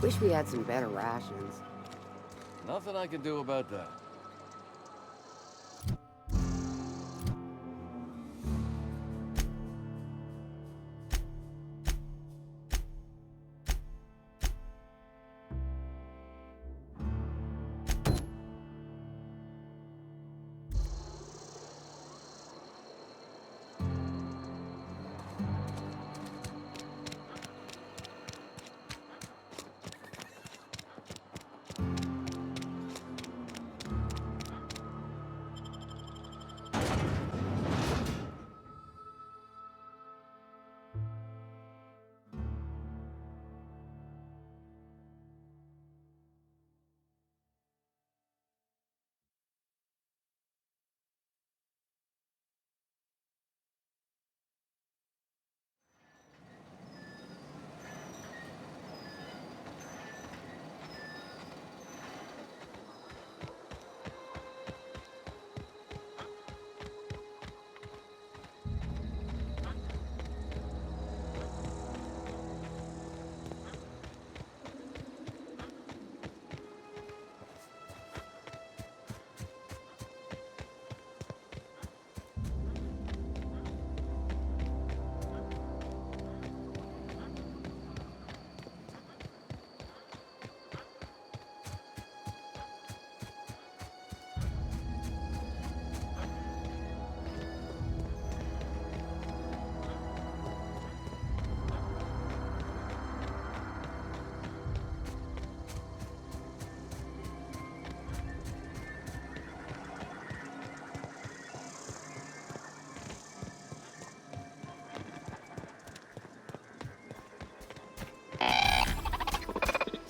Wish we had some better rations. Nothing I can do about that.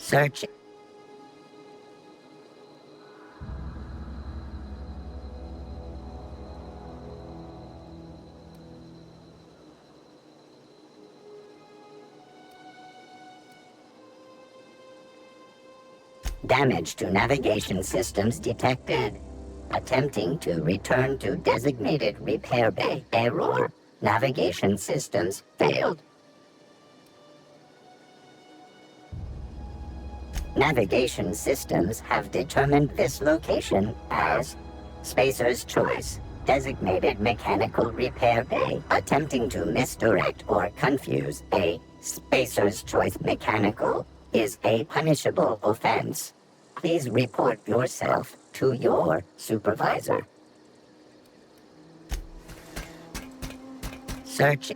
Search. Damage to navigation systems detected. Attempting to return to designated repair bay. Error. Navigation systems failed. Navigation systems have determined this location as Spacer's Choice, designated mechanical repair bay. Attempting to misdirect or confuse a Spacer's Choice mechanical is a punishable offense. Please report yourself to your supervisor. Search.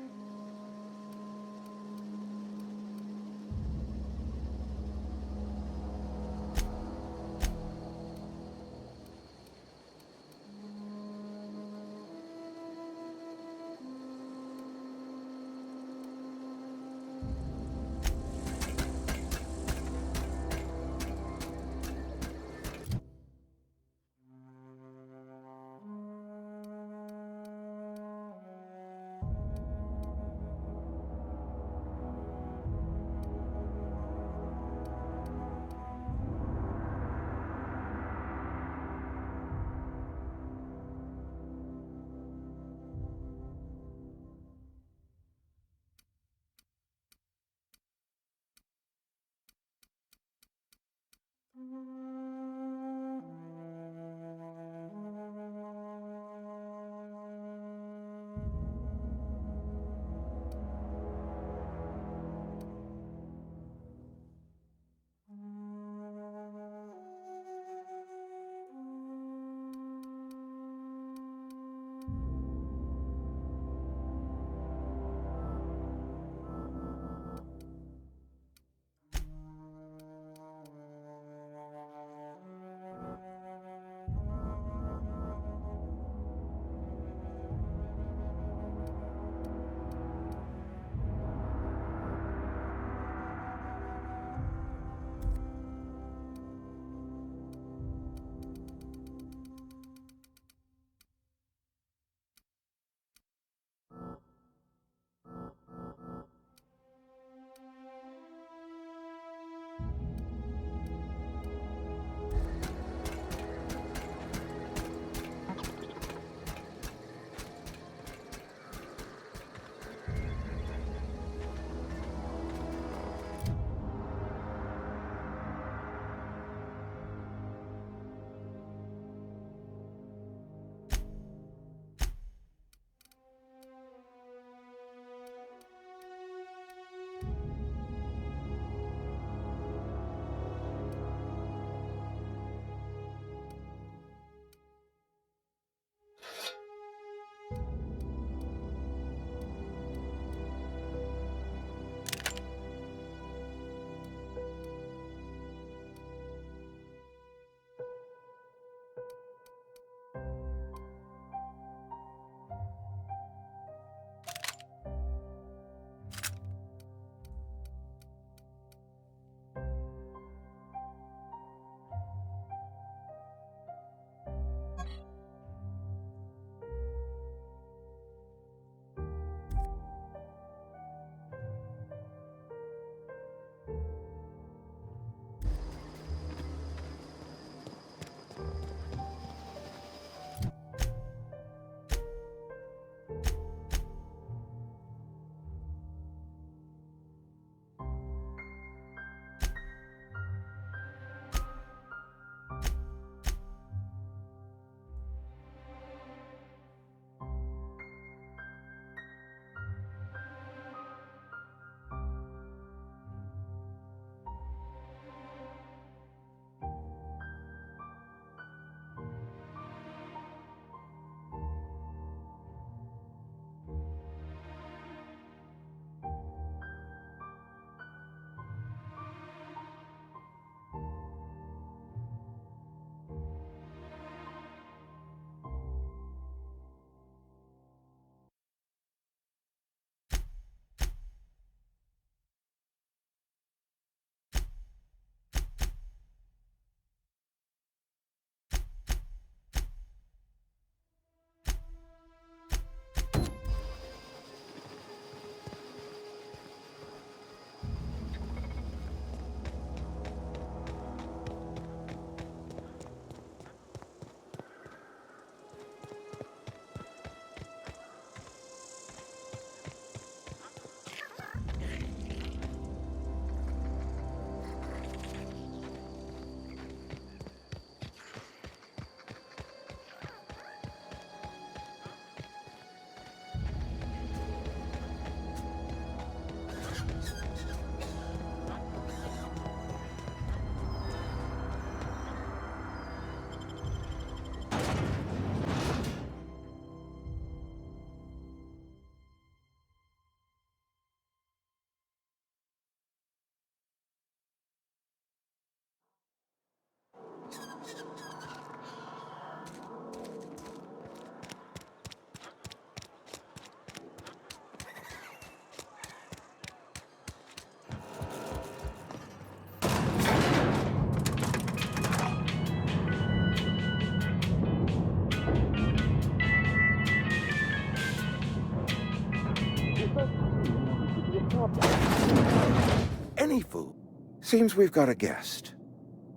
Any fool. Seems we've got a guest.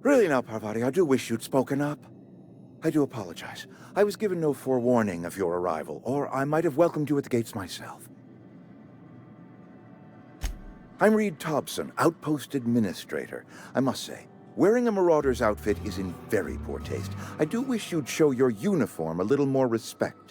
Really now, Parvati, I do wish you'd spoken up. I do apologize. I was given no forewarning of your arrival, or I might have welcomed you at the gates myself. I'm Reed Thompson, Outpost Administrator. I must say, wearing a Marauder's outfit is in very poor taste. I do wish you'd show your uniform a little more respect.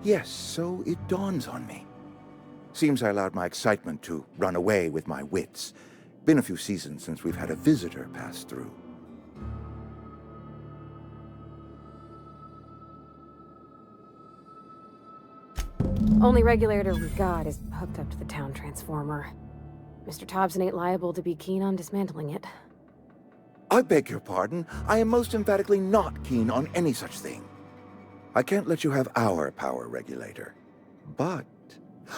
Yes, so it dawns on me. Seems I allowed my excitement to run away with my wits. Been a few seasons since we've had a visitor pass through. Only regulator we've got is hooked up to the town transformer. Mr. Thompson ain't liable to be keen on dismantling it. I beg your pardon. I am most emphatically not keen on any such thing. I can't let you have our power regulator. But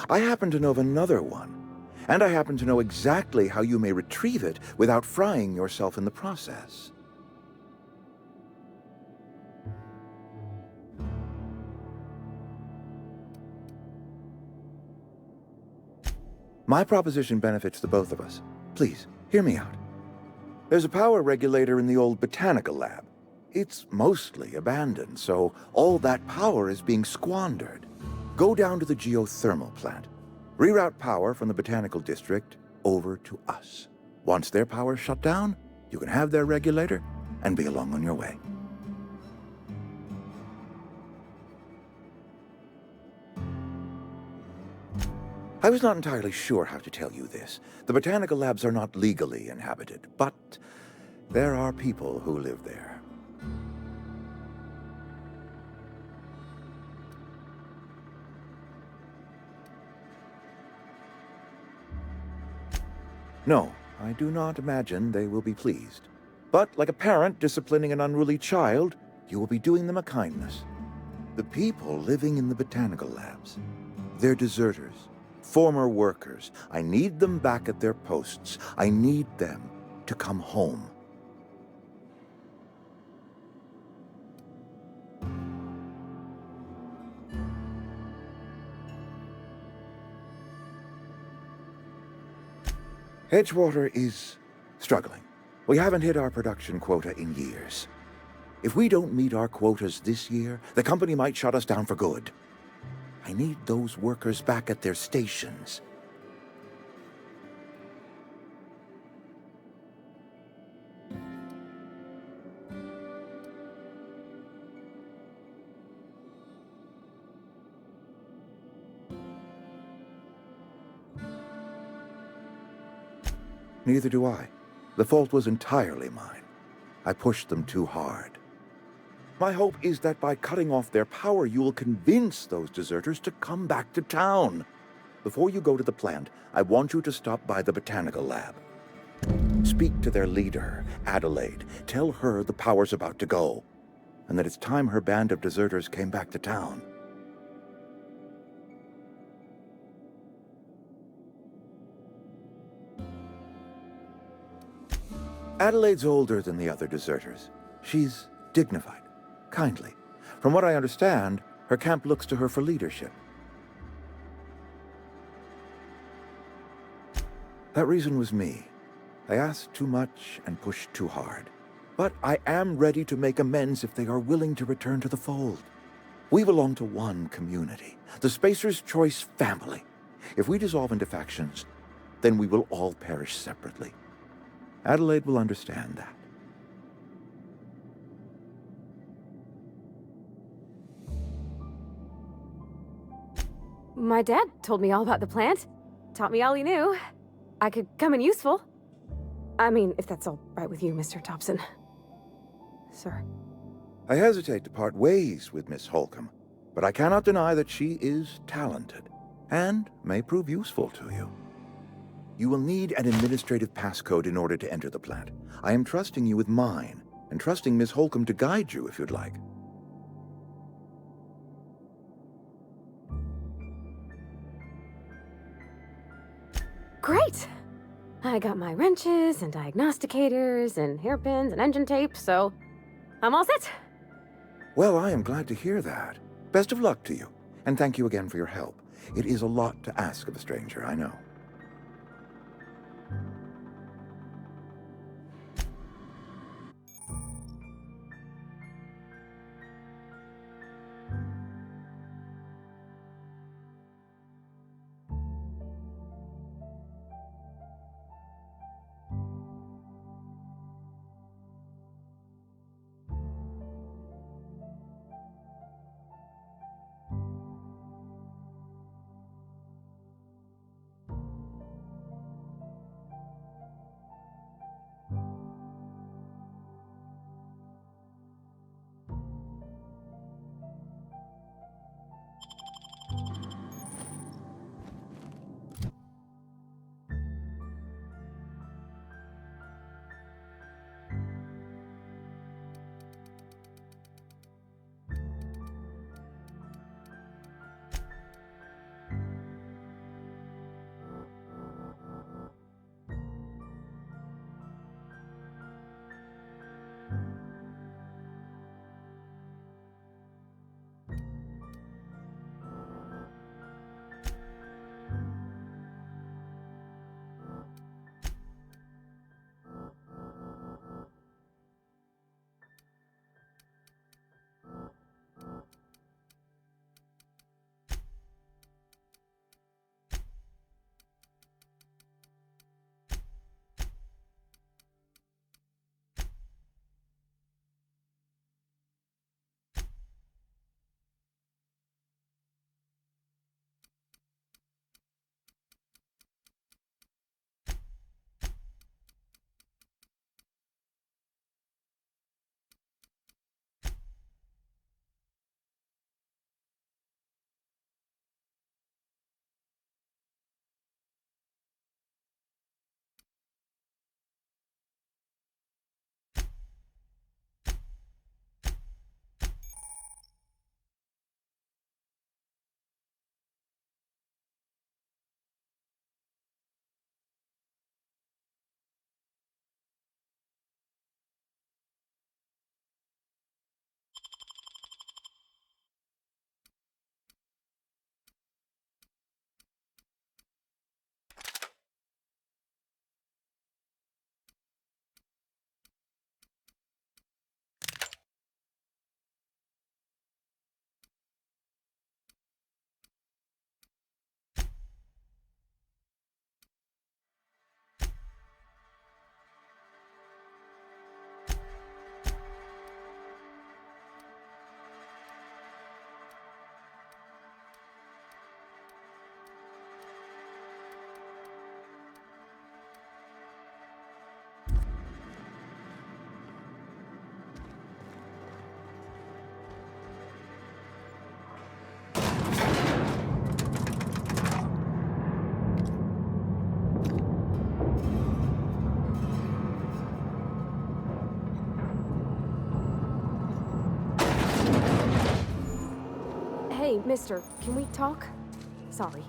I happen to know of another one. And I happen to know exactly how you may retrieve it without frying yourself in the process. My proposition benefits the both of us. Please, hear me out. There's a power regulator in the old botanical lab. It's mostly abandoned, so all that power is being squandered. Go down to the geothermal plant. Reroute power from the botanical district over to us. Once their power's shut down, you can have their regulator and be along on your way. I was not entirely sure how to tell you this. The botanical labs are not legally inhabited, but there are people who live there. No, I do not imagine they will be pleased. But like a parent disciplining an unruly child, you will be doing them a kindness. The people living in the botanical labs, they're deserters, former workers. I need them back at their posts. I need them to come home. Edgewater is struggling. We haven't hit our production quota in years. If we don't meet our quotas this year, the company might shut us down for good. I need those workers back at their stations. Neither do I. The fault was entirely mine. I pushed them too hard. My hope is that by cutting off their power, you will convince those deserters to come back to town. Before you go to the plant, I want you to stop by the botanical lab. Speak to their leader, Adelaide. Tell her the power's about to go, and that it's time her band of deserters came back to town. Adelaide's older than the other deserters. She's dignified, kindly. From what I understand, her camp looks to her for leadership. That reason was me. I asked too much and pushed too hard. But I am ready to make amends if they are willing to return to the fold. We belong to one community, the Spacer's Choice family. If we dissolve into factions, then we will all perish separately. Adelaide will understand that. My dad told me all about the plant. Taught me all he knew. I could come in useful. I mean, if that's all right with you, Mr. Thompson. Sir. I hesitate to part ways with Miss Holcomb, but I cannot deny that she is talented, and may prove useful to you. You will need an administrative passcode in order to enter the plant. I am trusting you with mine, and trusting Miss Holcomb to guide you if you'd like. Great! I got my wrenches and diagnosticators and hairpins and engine tape, so I'm all set. Well, I am glad to hear that. Best of luck to you, and thank you again for your help. It is a lot to ask of a stranger, I know. Hey, mister, can we talk? Sorry.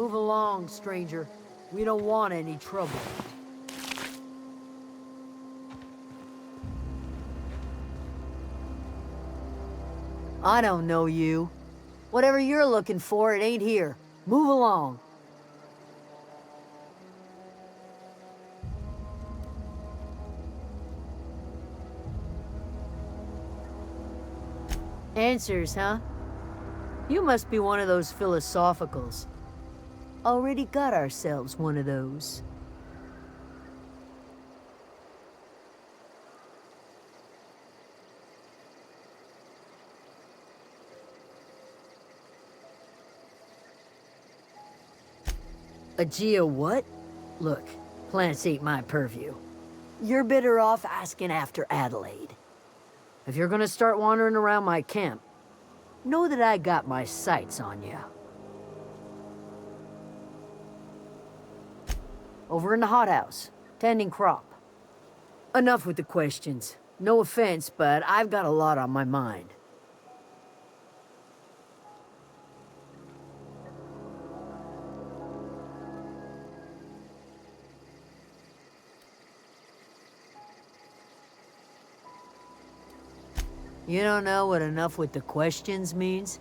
Move along, stranger. We don't want any trouble. I don't know you. Whatever you're looking for, it ain't here. Move along. Answers, huh? You must be one of those philosophicals. Already got ourselves one of those. A geo what? Look, plants ain't my purview. You're better off asking after Adelaide. If you're gonna start wandering around my camp, know that I got my sights on you. Over in the hothouse, tending crop. Enough with the questions. No offense, but I've got a lot on my mind. You don't know what enough with the questions means?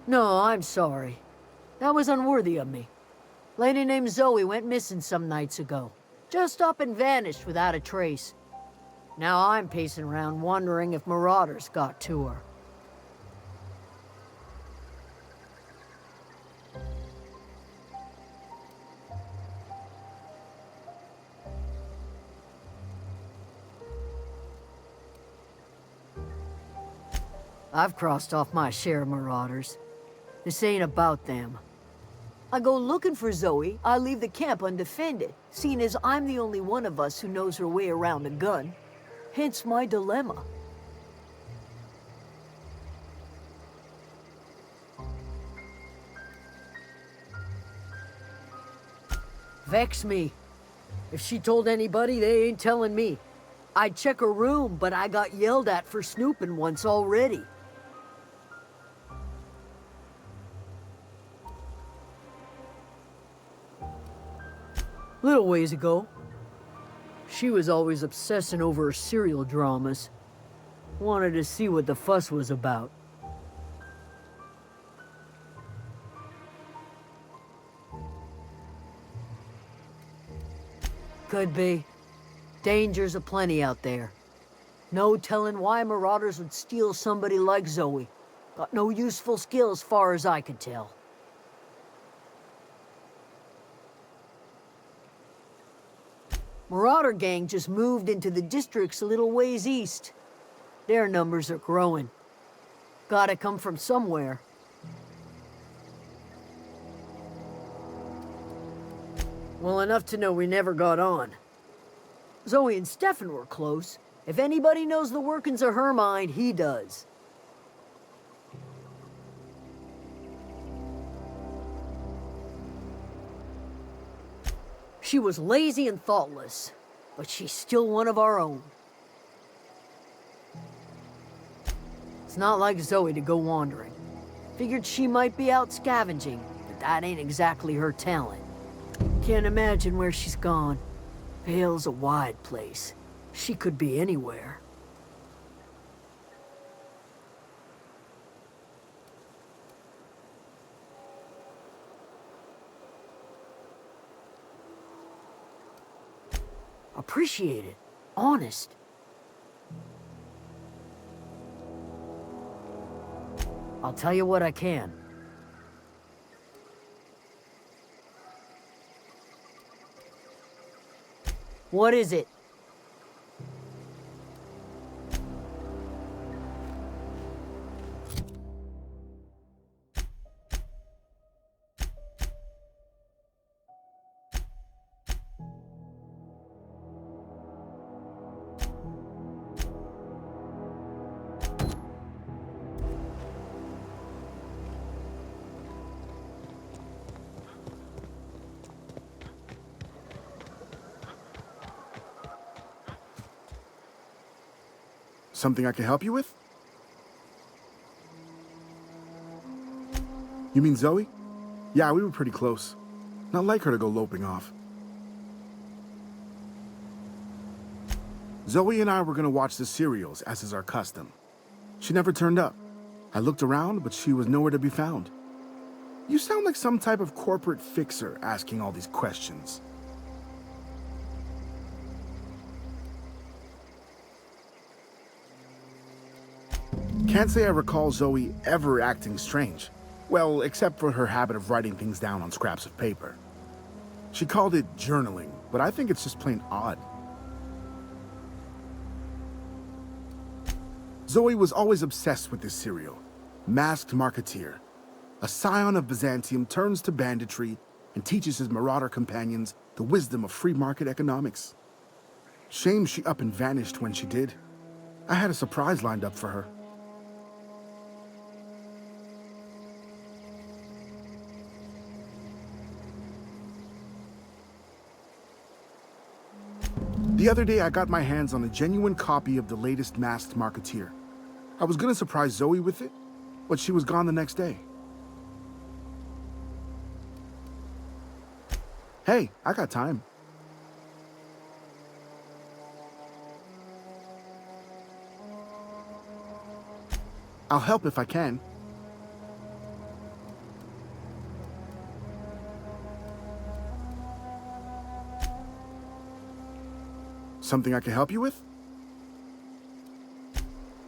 No, I'm sorry. That was unworthy of me. Lady named Zoe went missing some nights ago. Just up and vanished without a trace. Now I'm pacing around wondering if marauders got to her. I've crossed off my share of marauders. This ain't about them. I go looking for Zoe, I leave the camp undefended, seeing as I'm the only one of us who knows her way around a gun. Hence my dilemma. Vex me. If she told anybody, they ain't telling me. I'd check her room, but I got yelled at for snooping once already. Little ways ago, she was always obsessing over her serial dramas. Wanted to see what the fuss was about. Could be. Dangers aplenty out there. No telling why marauders would steal somebody like Zoe. Got no useful skill as far as I could tell. Marauder gang just moved into the districts a little ways east. Their numbers are growing. Gotta come from somewhere. Well, enough to know we never got on. Zoe and Stefan were close. If anybody knows the workings of her mind, he does. She was lazy and thoughtless, but she's still one of our own. It's not like Zoe to go wandering. Figured she might be out scavenging, but that ain't exactly her talent. Can't imagine where she's gone. Vale's a wide place. She could be anywhere. Appreciate it. Honest. I'll tell you what I can. What is it? Something I can help you with? You mean Zoe? Yeah, we were pretty close. Not like her to go loping off. Zoe and I were gonna watch the serials, as is our custom. She never turned up. I looked around, but she was nowhere to be found. You sound like some type of corporate fixer asking all these questions. Can't say I recall Zoe ever acting strange. Well, except for her habit of writing things down on scraps of paper. She called it journaling, but I think it's just plain odd. Zoe was always obsessed with this serial, Masked Marketeer. A scion of Byzantium turns to banditry and teaches his marauder companions the wisdom of free market economics. Shame she up and vanished when she did. I had a surprise lined up for her. The other day, I got my hands on a genuine copy of the latest Masked Marketeer. I was gonna surprise Zoe with it, but she was gone the next day. Hey, I got time. I'll help if I can. Something I can help you with?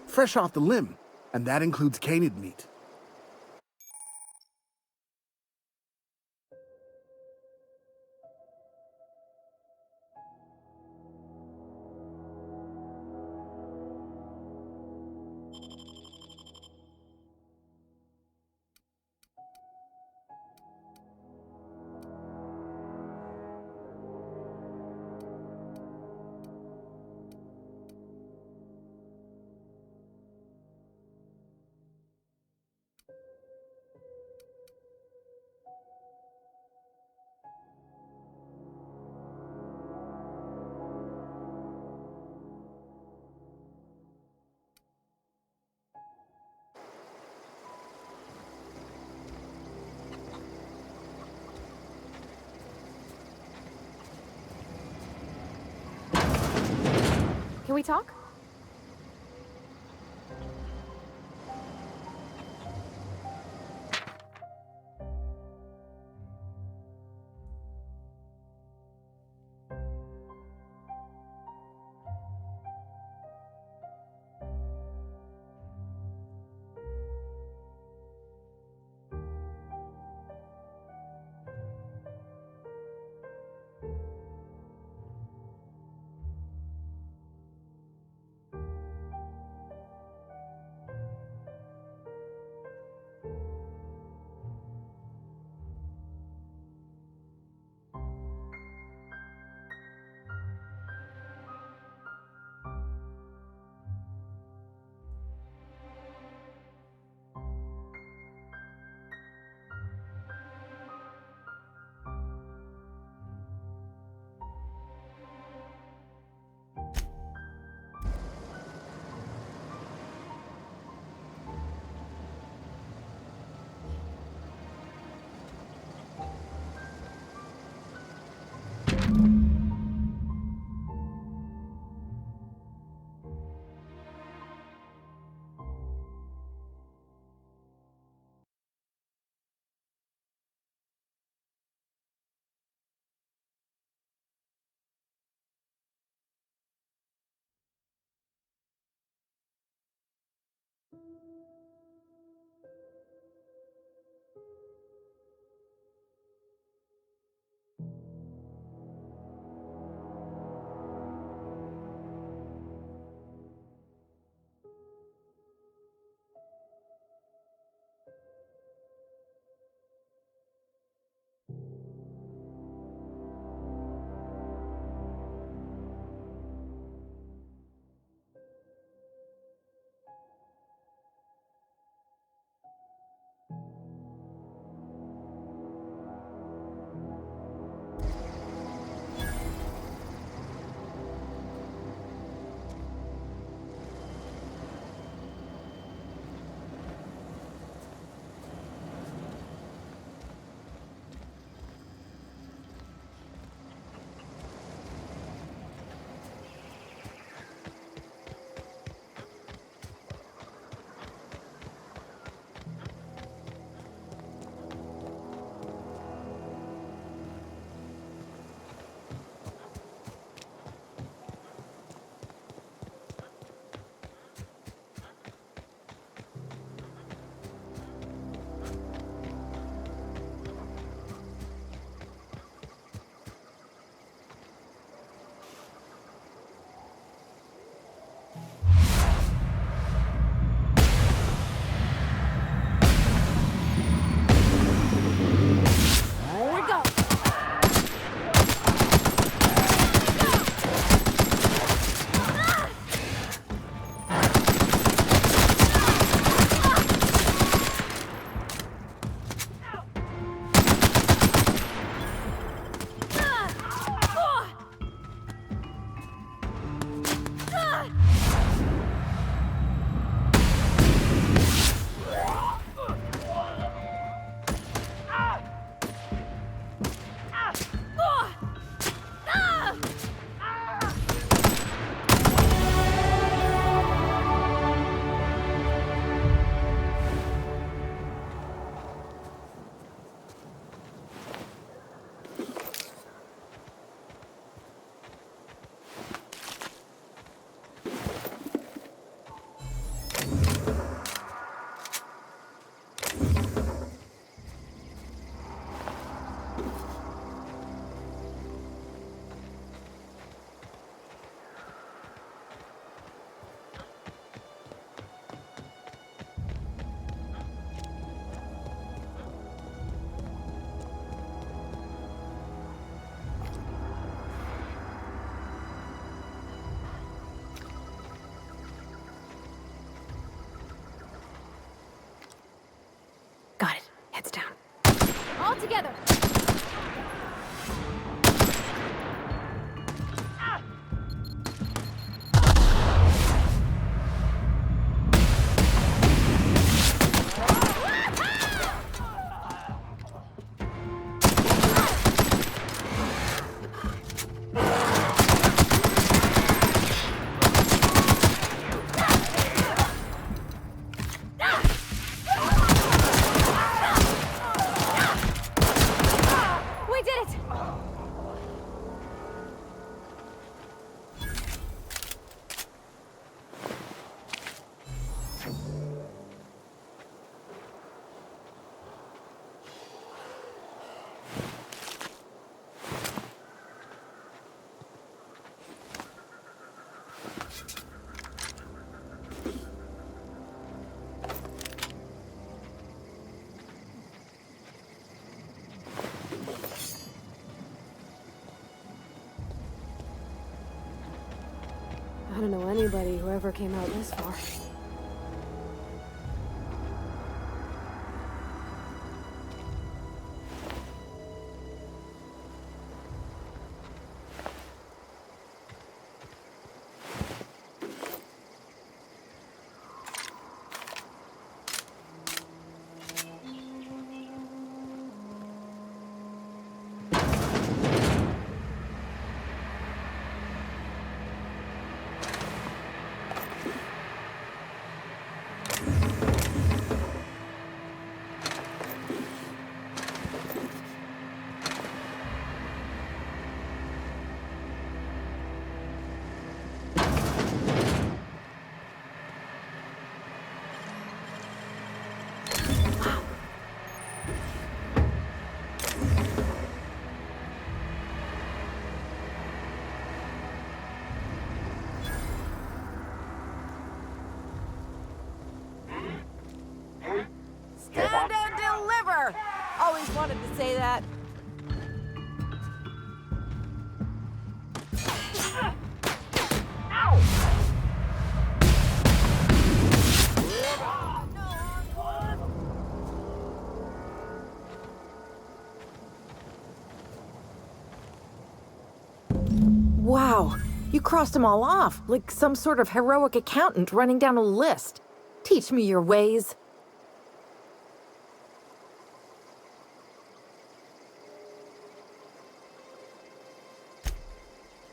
Fresh off the limb, and that includes canid meat. Can we talk? Heads down. All together! We did it! I don't know anybody who ever came out this far. Stand and deliver! Always wanted to say that. Wow, you crossed them all off, like some sort of heroic accountant running down a list. Teach me your ways.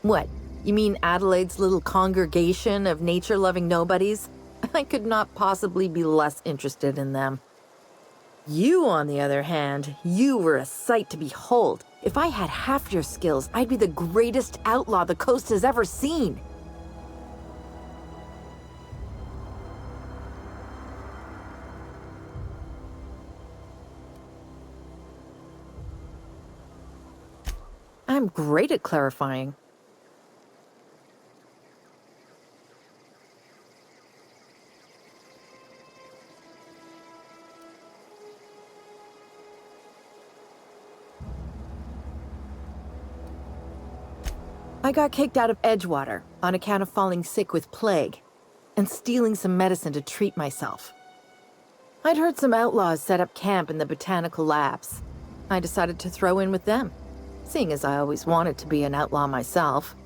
What? You mean Adelaide's little congregation of nature-loving nobodies? I could not possibly be less interested in them. You, on the other hand, you were a sight to behold. If I had half your skills, I'd be the greatest outlaw the coast has ever seen. I'm great at clarifying. I got kicked out of Edgewater on account of falling sick with plague and stealing some medicine to treat myself. I'd heard some outlaws set up camp in the botanical labs. I decided to throw in with them, seeing as I always wanted to be an outlaw myself.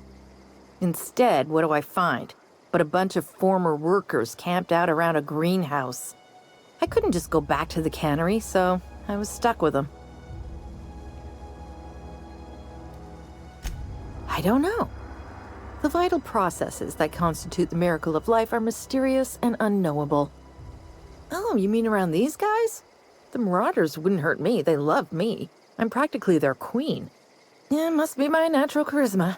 Instead, what do I find but a bunch of former workers camped out around a greenhouse? I couldn't just go back to the cannery, so I was stuck with them. I don't know. The vital processes that constitute the miracle of life are mysterious and unknowable. Oh, you mean around these guys? The Marauders wouldn't hurt me. They love me. I'm practically their queen. Yeah, must be my natural charisma.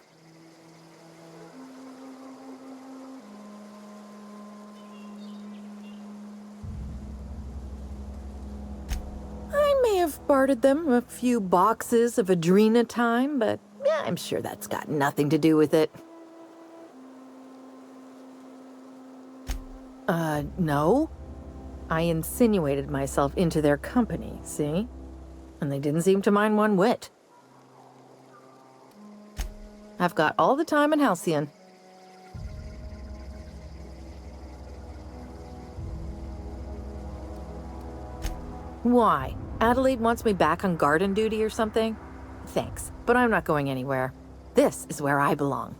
I may have bartered them a few boxes of Adrena time, but yeah, I'm sure that's got nothing to do with it. No. I insinuated myself into their company, see? And they didn't seem to mind one whit. I've got all the time in Halcyon. Why? Adelaide wants me back on garden duty or something? Thanks, but I'm not going anywhere. This is where I belong.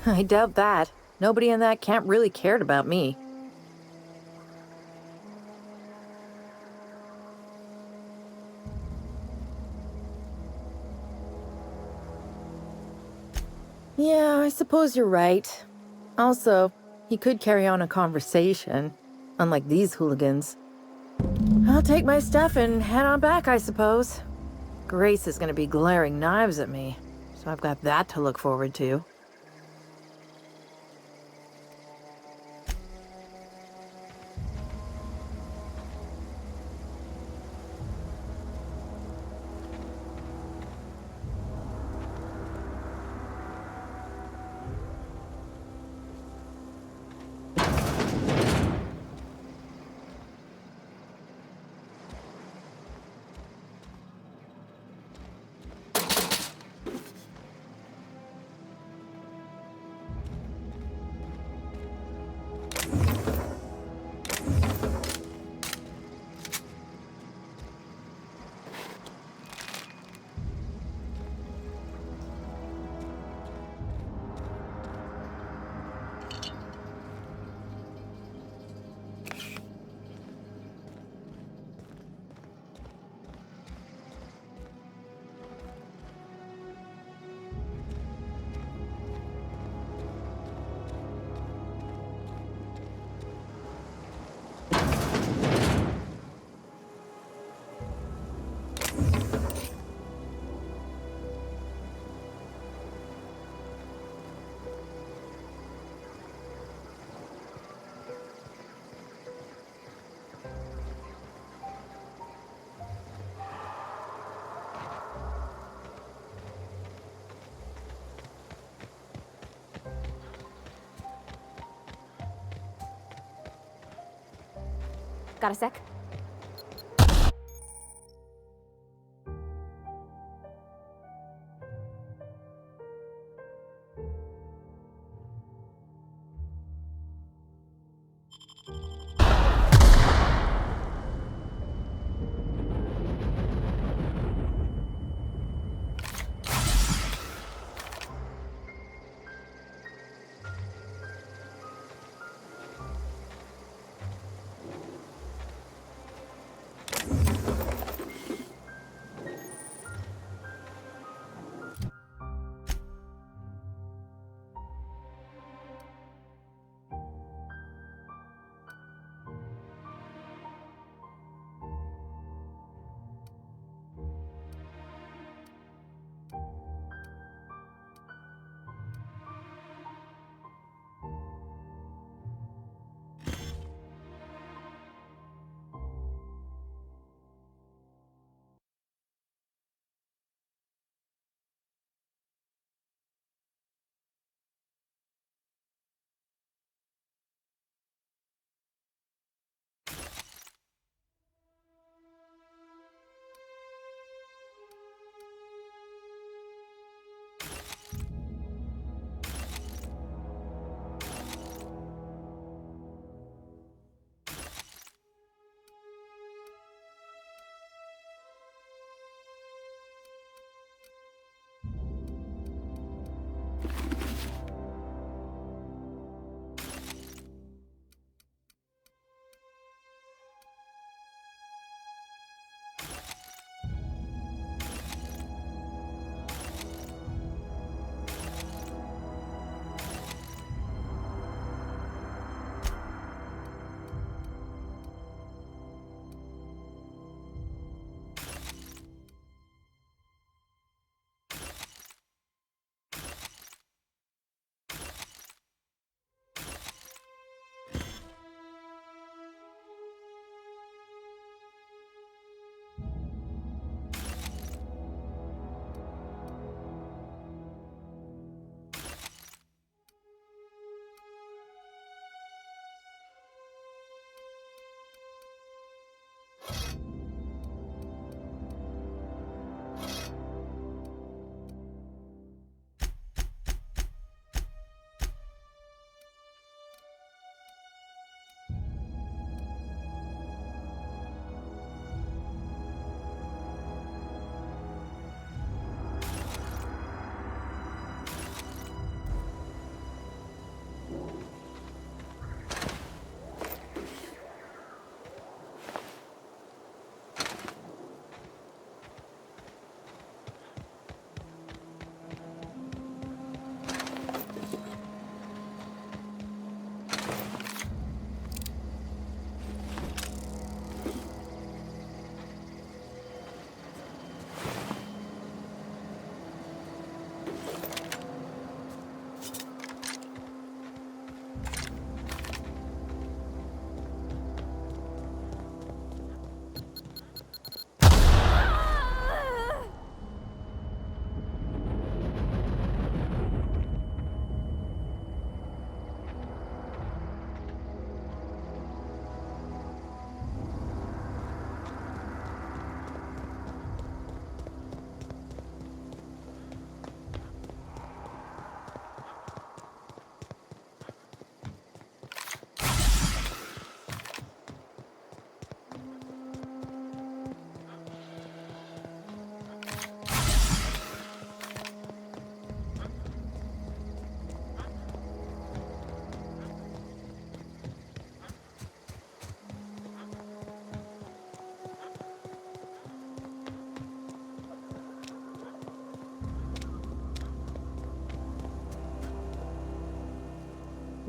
I doubt that. Nobody in that camp really cared about me. Yeah, I suppose you're right. Also, he could carry on a conversation, unlike these hooligans. I'll take my stuff and head on back, I suppose. Grace is gonna be glaring knives at me, so I've got that to look forward to. Got a sec?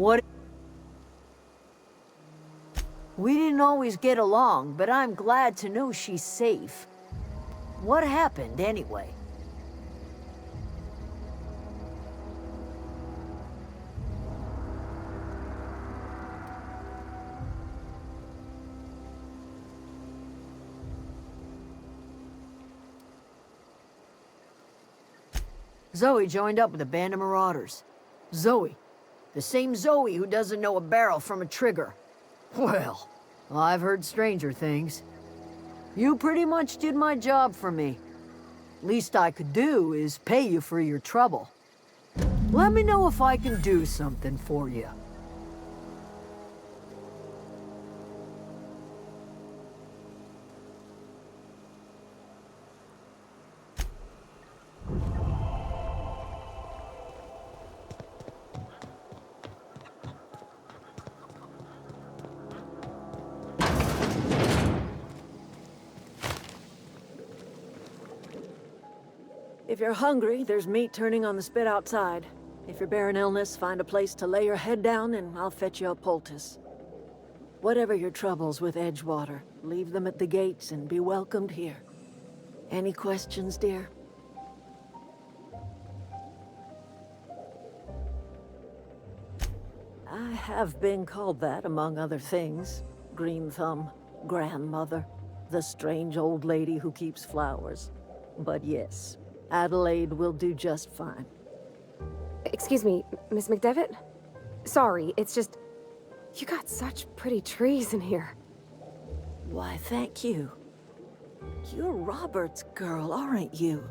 What? We didn't always get along, but I'm glad to know she's safe. What happened, anyway? Zoe joined up with a band of marauders. Zoe. The same Zoe who doesn't know a barrel from a trigger. Well, I've heard stranger things. You pretty much did my job for me. Least I could do is pay you for your trouble. Let me know if I can do something for you. If you're hungry, there's meat turning on the spit outside. If you're bearing illness, find a place to lay your head down and I'll fetch you a poultice. Whatever your troubles with Edgewater, leave them at the gates and be welcomed here. Any questions, dear? I have been called that, among other things. Green Thumb, grandmother, the strange old lady who keeps flowers. But yes, Adelaide will do just fine. Excuse me, Miss McDevitt? Sorry, it's just... You got such pretty trees in here. Why, thank you. You're Robert's girl, aren't you?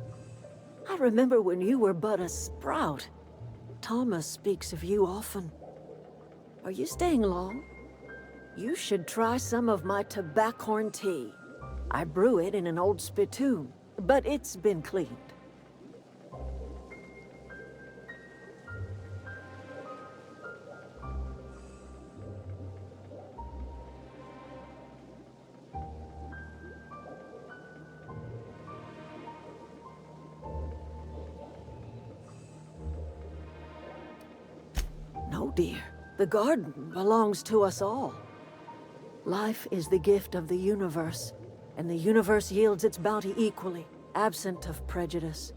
I remember when you were but a sprout. Thomas speaks of you often. Are you staying long? You should try some of my tobaccorn tea. I brew it in an old spittoon, but it's been cleaned. No, dear. The garden belongs to us all. Life is the gift of the universe, and the universe yields its bounty equally, absent of prejudice.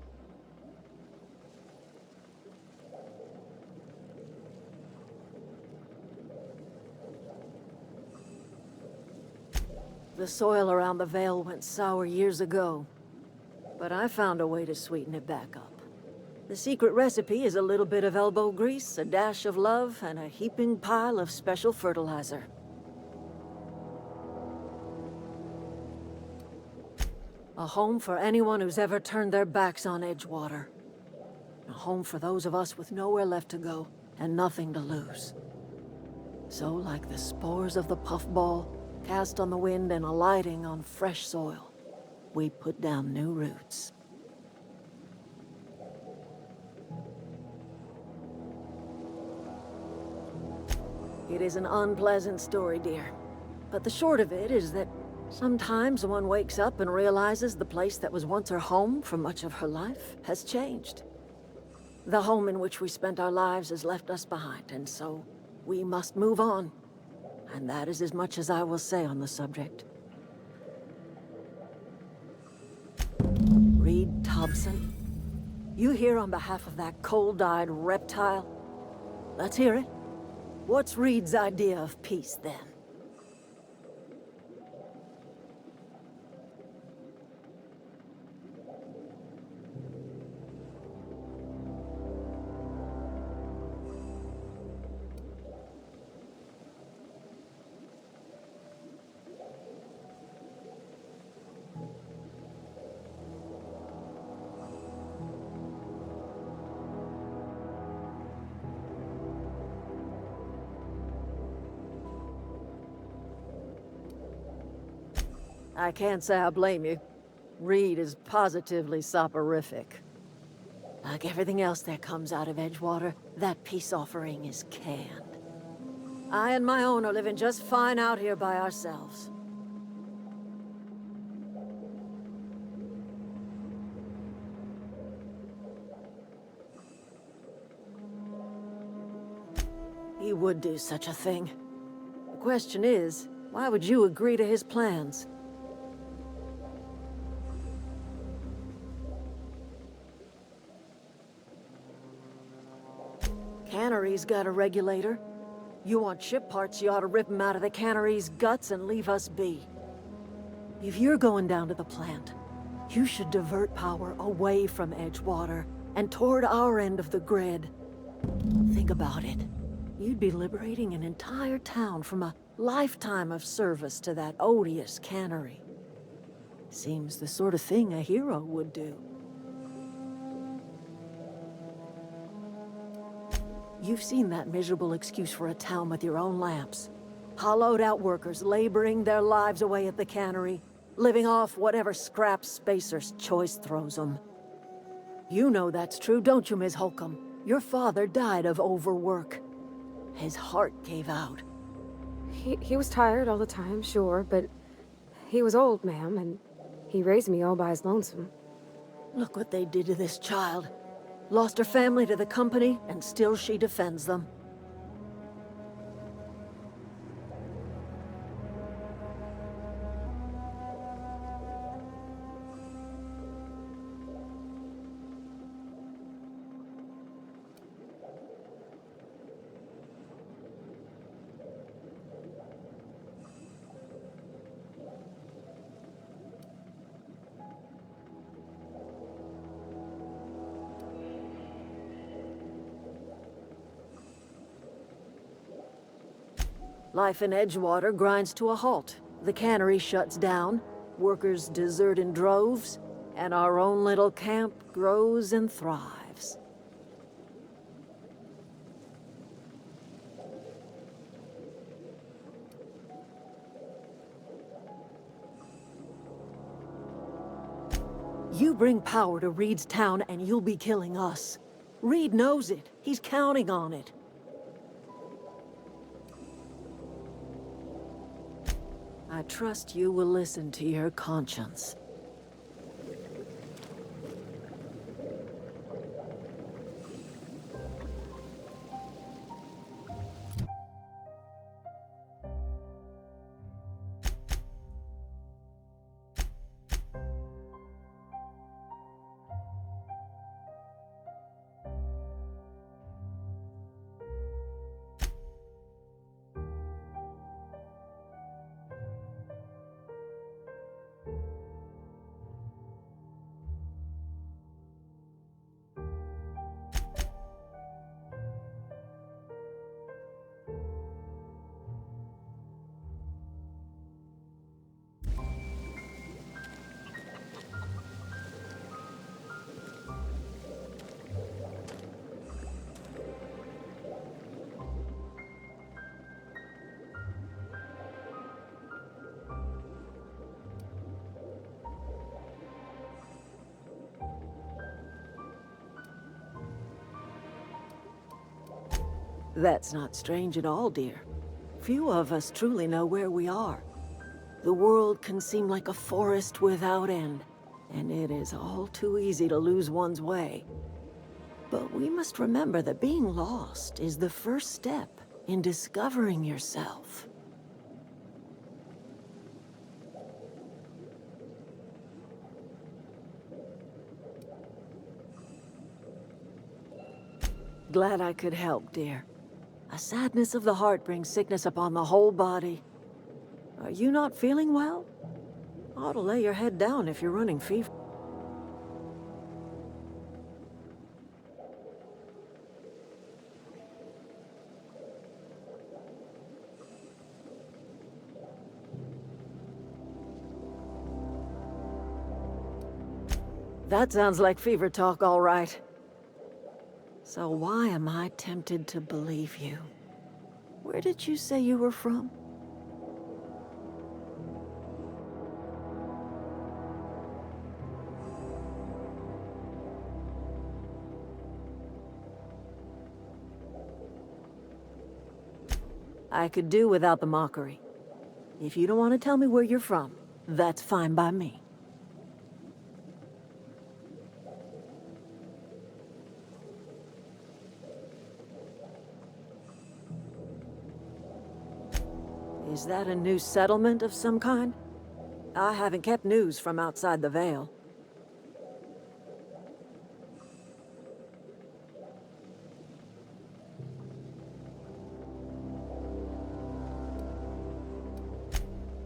The soil around the Vale went sour years ago, but I found a way to sweeten it back up. The secret recipe is a little bit of elbow grease, a dash of love, and a heaping pile of special fertilizer. A home for anyone who's ever turned their backs on Edgewater. A home for those of us with nowhere left to go and nothing to lose. So, like the spores of the puffball, cast on the wind and alighting on fresh soil, we put down new roots. It is an unpleasant story, dear. But the short of it is that sometimes one wakes up and realizes the place that was once her home for much of her life has changed. The home in which we spent our lives has left us behind, and so we must move on. And that is as much as I will say on the subject. Reed Thompson, you here on behalf of that cold-eyed reptile? Let's hear it. What's Reed's idea of peace, then? I can't say I blame you. Reed is positively soporific. Like everything else that comes out of Edgewater, that peace offering is canned. I and my own are living just fine out here by ourselves. he would do such a thing. The question is, why would you agree to his plans? Cannery's got a regulator. You want ship parts, you ought to rip 'em out of the cannery's guts and leave us be. If you're going down to the plant, you should divert power away from Edgewater and toward our end of the grid. Think about it. You'd be liberating an entire town from a lifetime of service to that odious cannery. Seems the sort of thing a hero would do. You've seen that miserable excuse for a town with your own lamps. Hollowed out workers laboring their lives away at the cannery, living off whatever scrap Spacer's choice throws them. You know that's true, don't you, Ms. Holcomb? Your father died of overwork. His heart gave out. He was tired all the time, sure, but he was old, ma'am, and he raised me all by his lonesome. Look what they did to this child. Lost her family to the company, and still she defends them. Life in Edgewater grinds to a halt. The cannery shuts down, workers desert in droves, and our own little camp grows and thrives. You bring power to Reed's town and you'll be killing us. Reed knows it. He's counting on it. I trust you will listen to your conscience. That's not strange at all, dear. Few of us truly know where we are. The world can seem like a forest without end, and it is all too easy to lose one's way. But we must remember that being lost is the first step in discovering yourself. Glad I could help, dear. A sadness of the heart brings sickness upon the whole body. Are you not feeling well? Ought to lay your head down if you're running fever. That sounds like fever talk, all right. So why am I tempted to believe you? Where did you say you were from? I could do without the mockery. If you don't want to tell me where you're from, that's fine by me. Is that a new settlement of some kind? I haven't kept news from outside the Veil.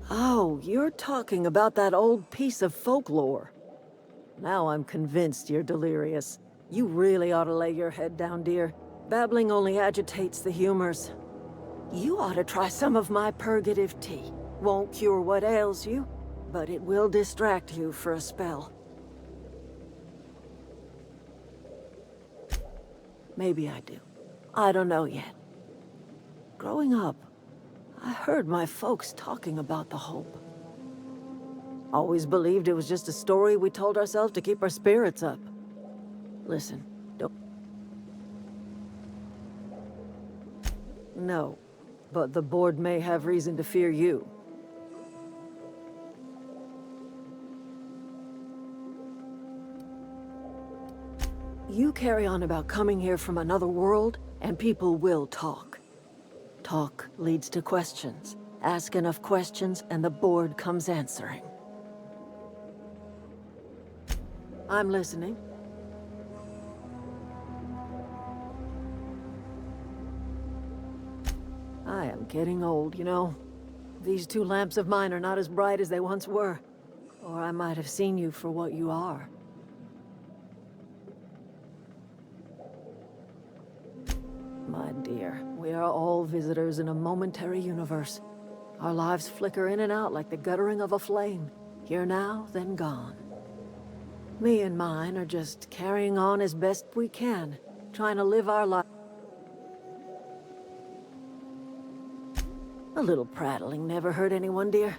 Oh, you're talking about that old piece of folklore. Now I'm convinced you're delirious. You really ought to lay your head down, dear. Babbling only agitates the humors. You ought to try some of my purgative tea. Won't cure what ails you, but it will distract you for a spell. Maybe I do. I don't know yet. Growing up, I heard my folks talking about the Hope. Always believed it was just a story we told ourselves to keep our spirits up. Listen, don't... No, but the board may have reason to fear you. You carry on about coming here from another world, and people will talk. Talk leads to questions. Ask enough questions, and the board comes answering. I'm listening. I am getting old, you know. These two lamps of mine are not as bright as they once were. Or I might have seen you for what you are. My dear, we are all visitors in a momentary universe. Our lives flicker in and out like the guttering of a flame. Here now, then gone. Me and mine are just carrying on as best we can, trying to live our life. A little prattling never hurt anyone, dear.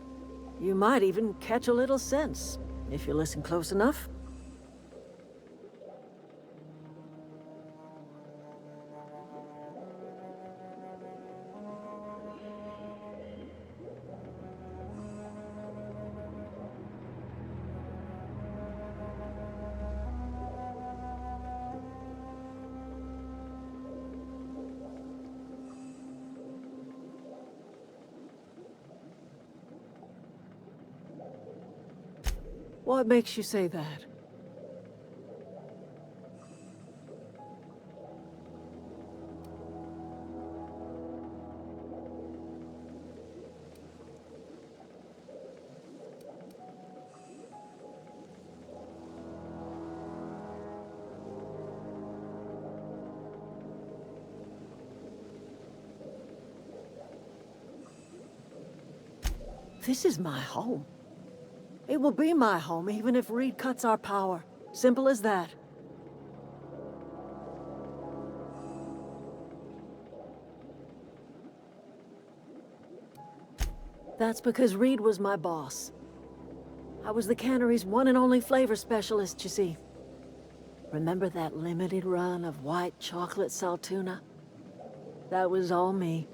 You might even catch a little sense, if you listen close enough. What makes you say that? This is my home. It will be my home even if Reed cuts our power. Simple as that. That's because Reed was my boss. I was the cannery's one and only flavor specialist, you see. Remember that limited run of white chocolate saltuna? That was all me.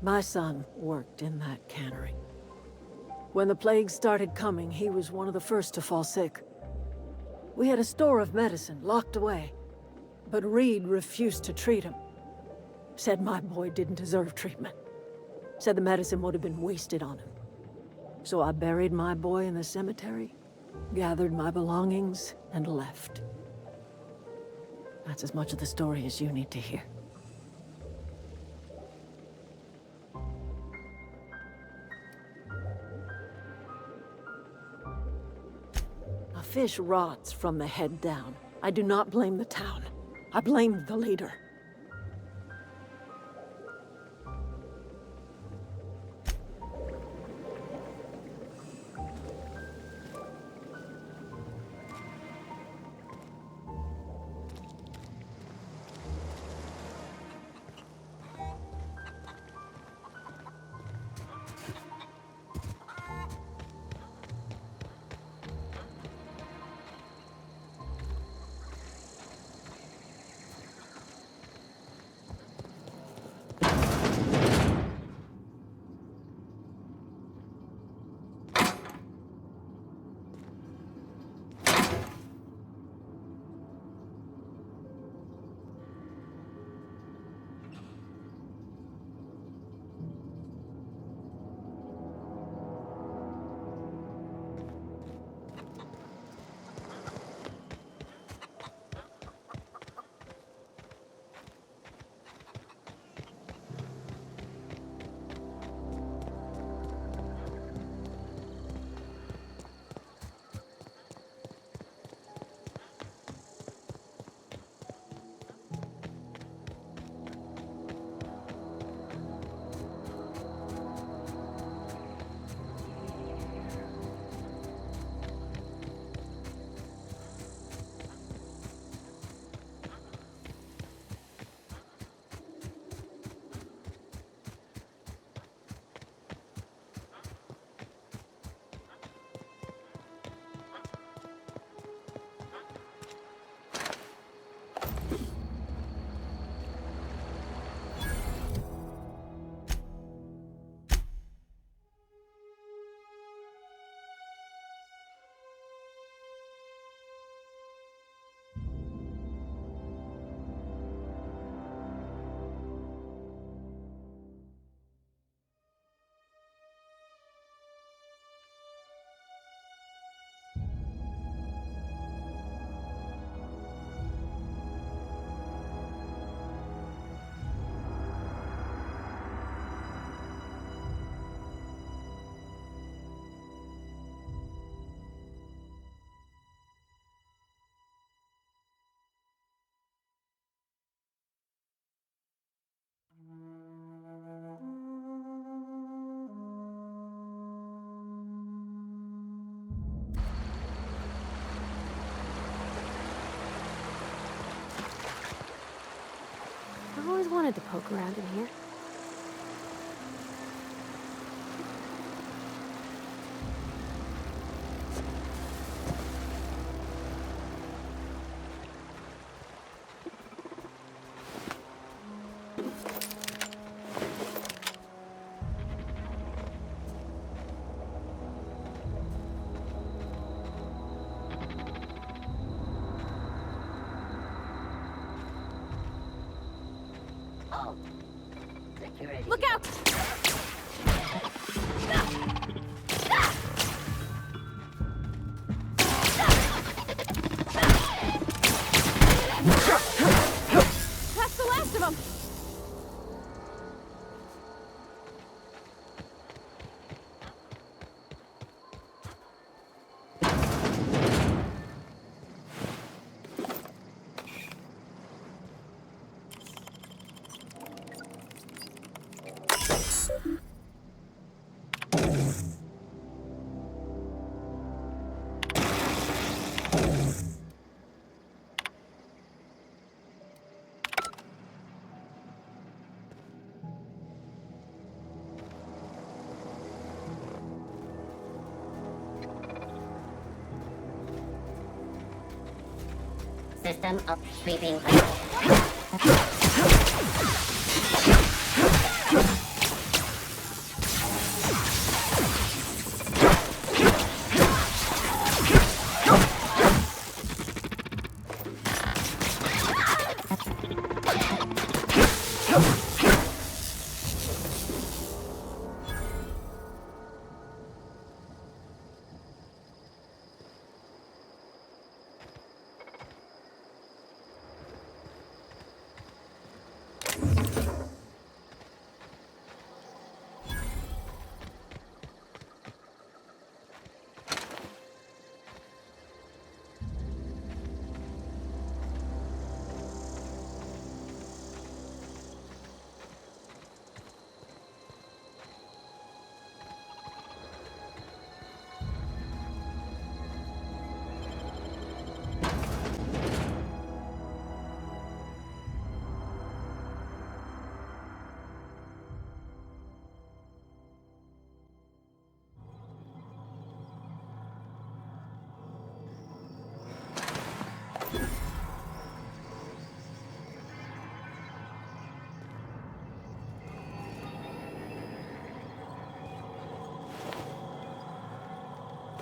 My son worked in that cannery. When the plague started coming, he was one of the first to fall sick. We had a store of medicine locked away, but Reed refused to treat him. Said my boy didn't deserve treatment. Said the medicine would have been wasted on him. So I buried my boy in the cemetery, gathered my belongings, and left. That's as much of the story as you need to hear. Fish rots from the head down. I do not blame the town. I blame the leader. wanted to poke around in here. Look out! That's the last of them! System up sweeping.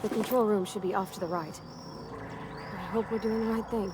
The control room should be off to the right. I hope we're doing the right thing.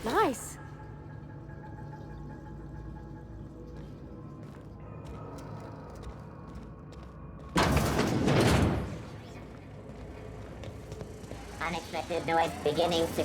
Nice. Unexpected noise beginning to...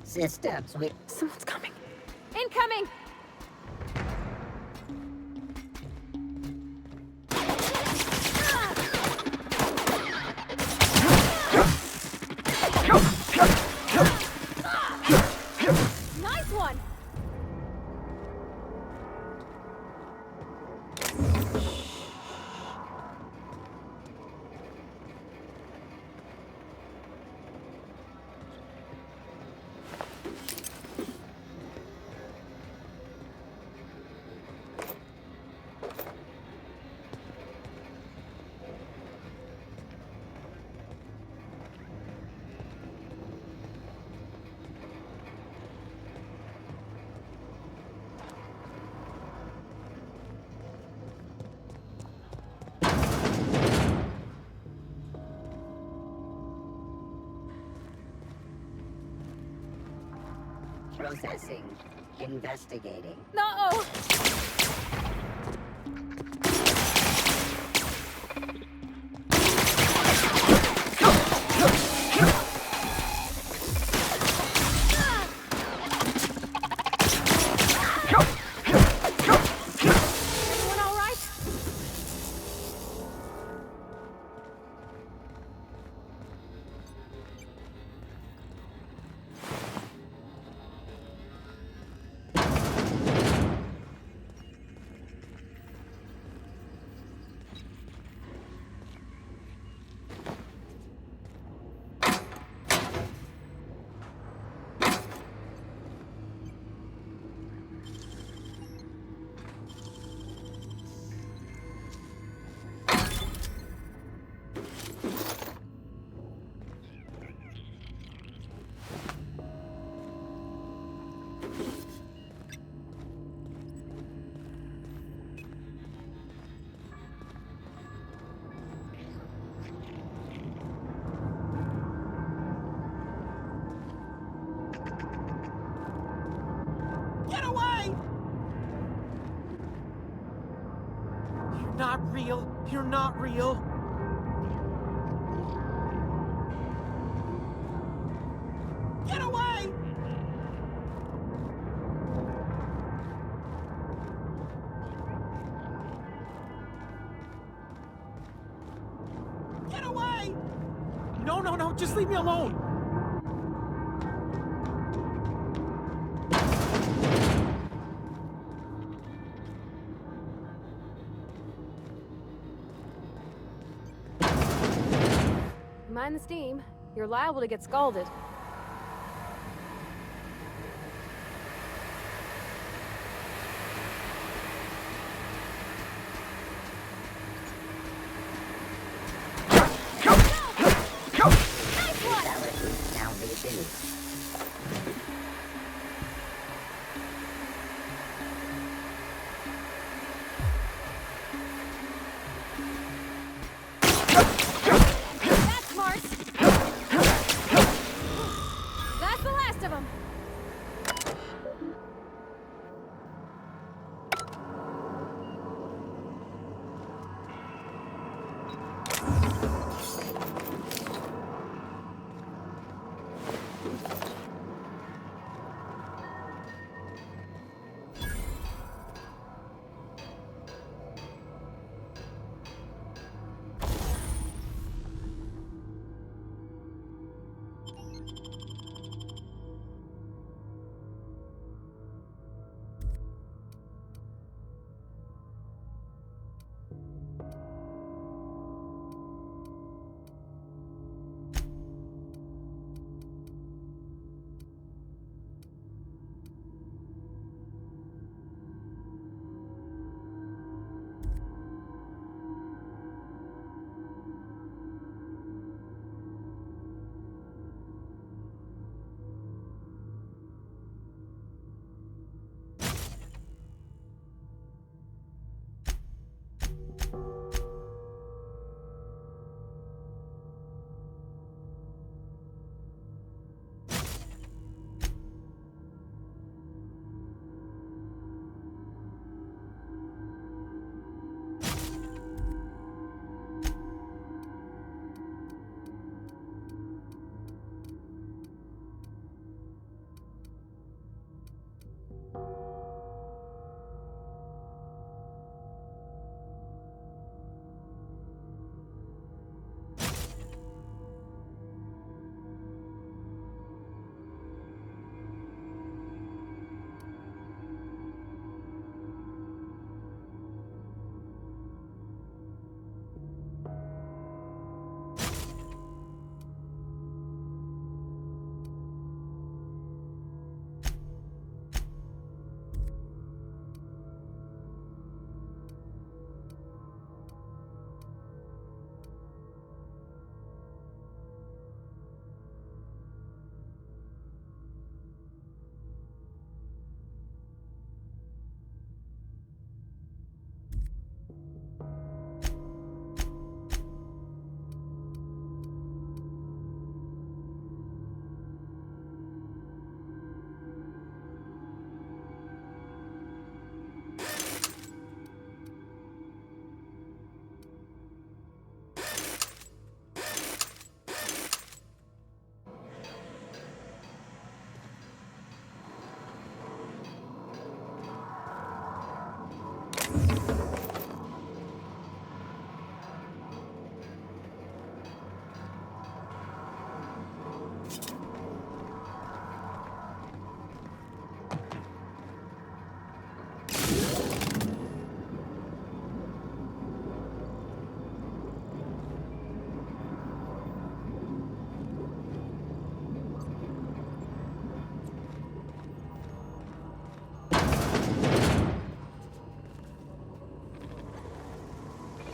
Systems, we... Someone's coming. Incoming! Nice one! Processing. Investigating. No! Everyone all right? Get away! You're not real. You're not real. Get away! Get away! No, no, no, just leave me alone. Mind the steam. You're liable to get scalded. That's smart. That's the last of them.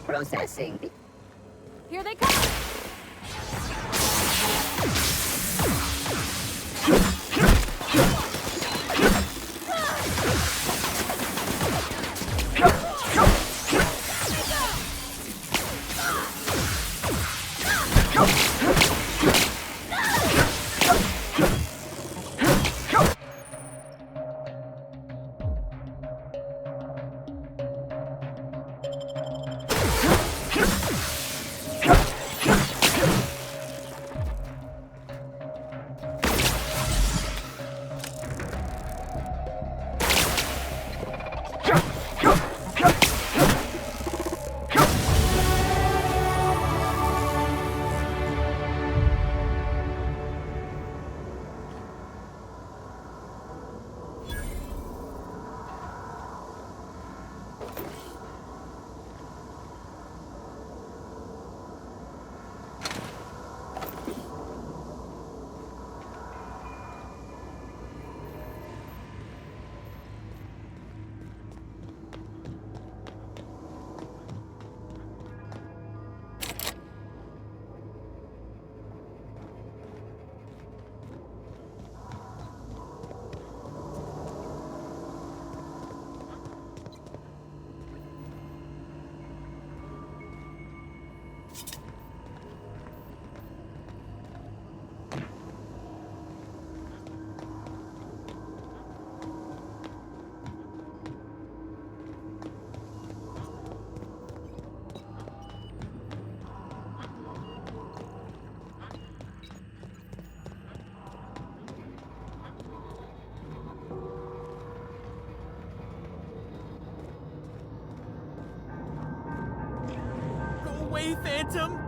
Processing. Here they come! away, Phantom!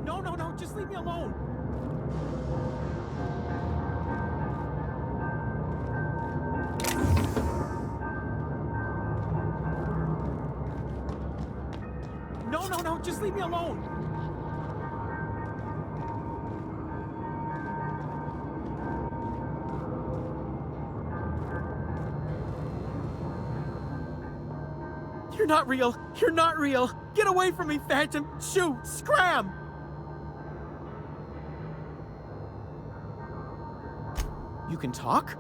No, just leave me alone! No, just leave me alone! You're not real! You're not real! Get away from me, Phantom! Shoot! Scram! You can talk?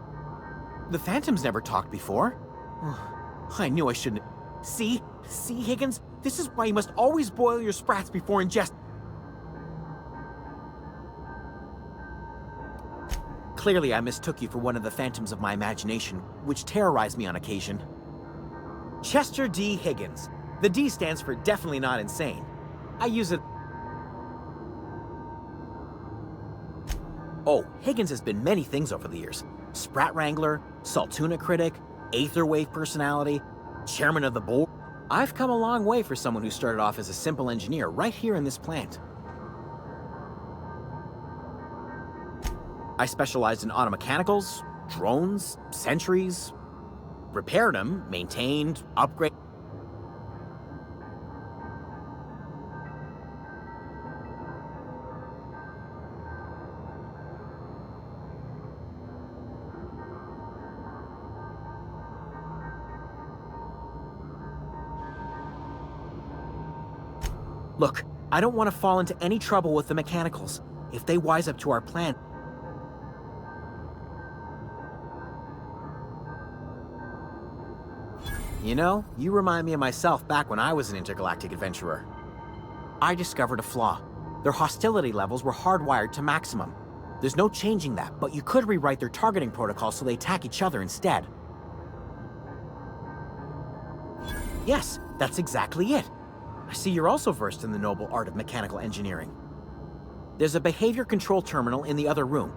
The Phantom's never talked before. I knew I shouldn't. See, Higgins? This is why you must always boil your sprats before ingest. Clearly, I mistook you for one of the phantoms of my imagination, which terrorized me on occasion. Chester D. Higgins. The D stands for definitely not insane. I use it. Oh, Higgins has been many things over the years. Sprat Wrangler, Saltuna critic, Aetherwave personality, chairman of the board. I've come a long way for someone who started off as a simple engineer right here in this plant. I specialized in automechanicals, drones, sentries, repaired them, maintained, upgraded. Look, I don't want to fall into any trouble with the mechanicals. If they wise up to our plan... You know, you remind me of myself back when I was an intergalactic adventurer. I discovered a flaw. Their hostility levels were hardwired to maximum. There's no changing that, but you could rewrite their targeting protocol so they attack each other instead. Yes, that's exactly it. I see you're also versed in the noble art of mechanical engineering. There's a behavior control terminal in the other room.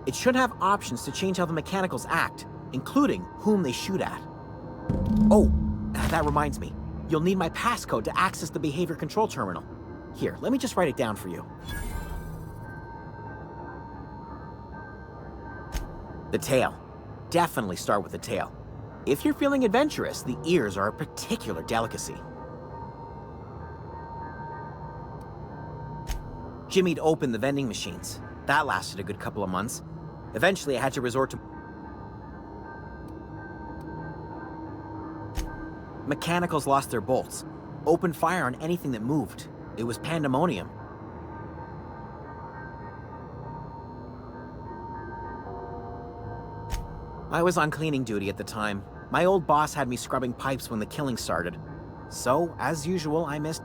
It should have options to change how the mechanicals act, including whom they shoot at. Oh, that reminds me. You'll need my passcode to access the behavior control terminal. Here, let me just write it down for you. The tail. Definitely start with the tail. If you're feeling adventurous, the ears are a particular delicacy. Jimmy'd opened the vending machines. That lasted a good couple of months. Eventually, I had to resort to... Mechanicals lost their bolts. Opened fire on anything that moved. It was pandemonium. I was on cleaning duty at the time. My old boss had me scrubbing pipes when the killing started. So, as usual, I missed...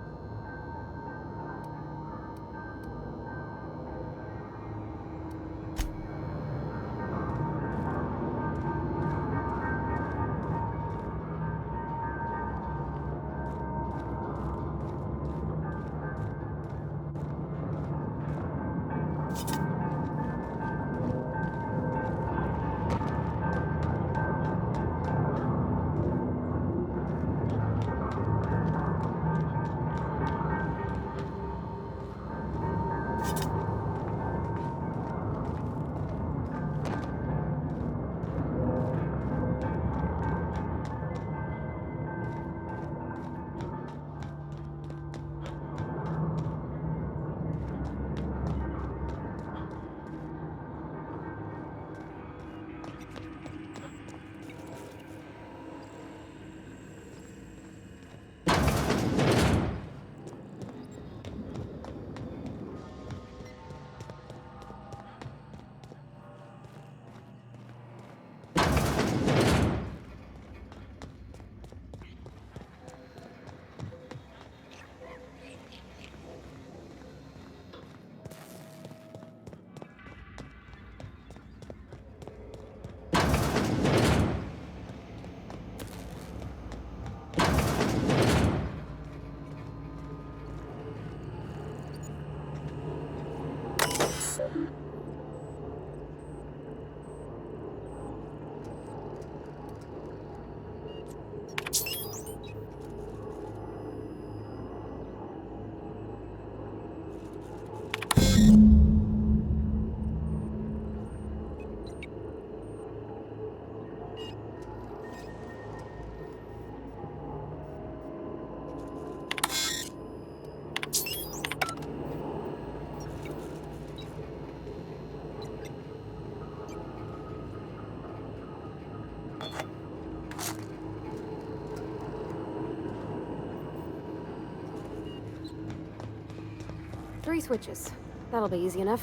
Three switches. That'll be easy enough.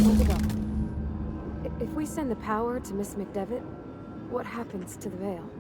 Where'd they go? If we send the power to Miss McDevitt, what happens to the veil?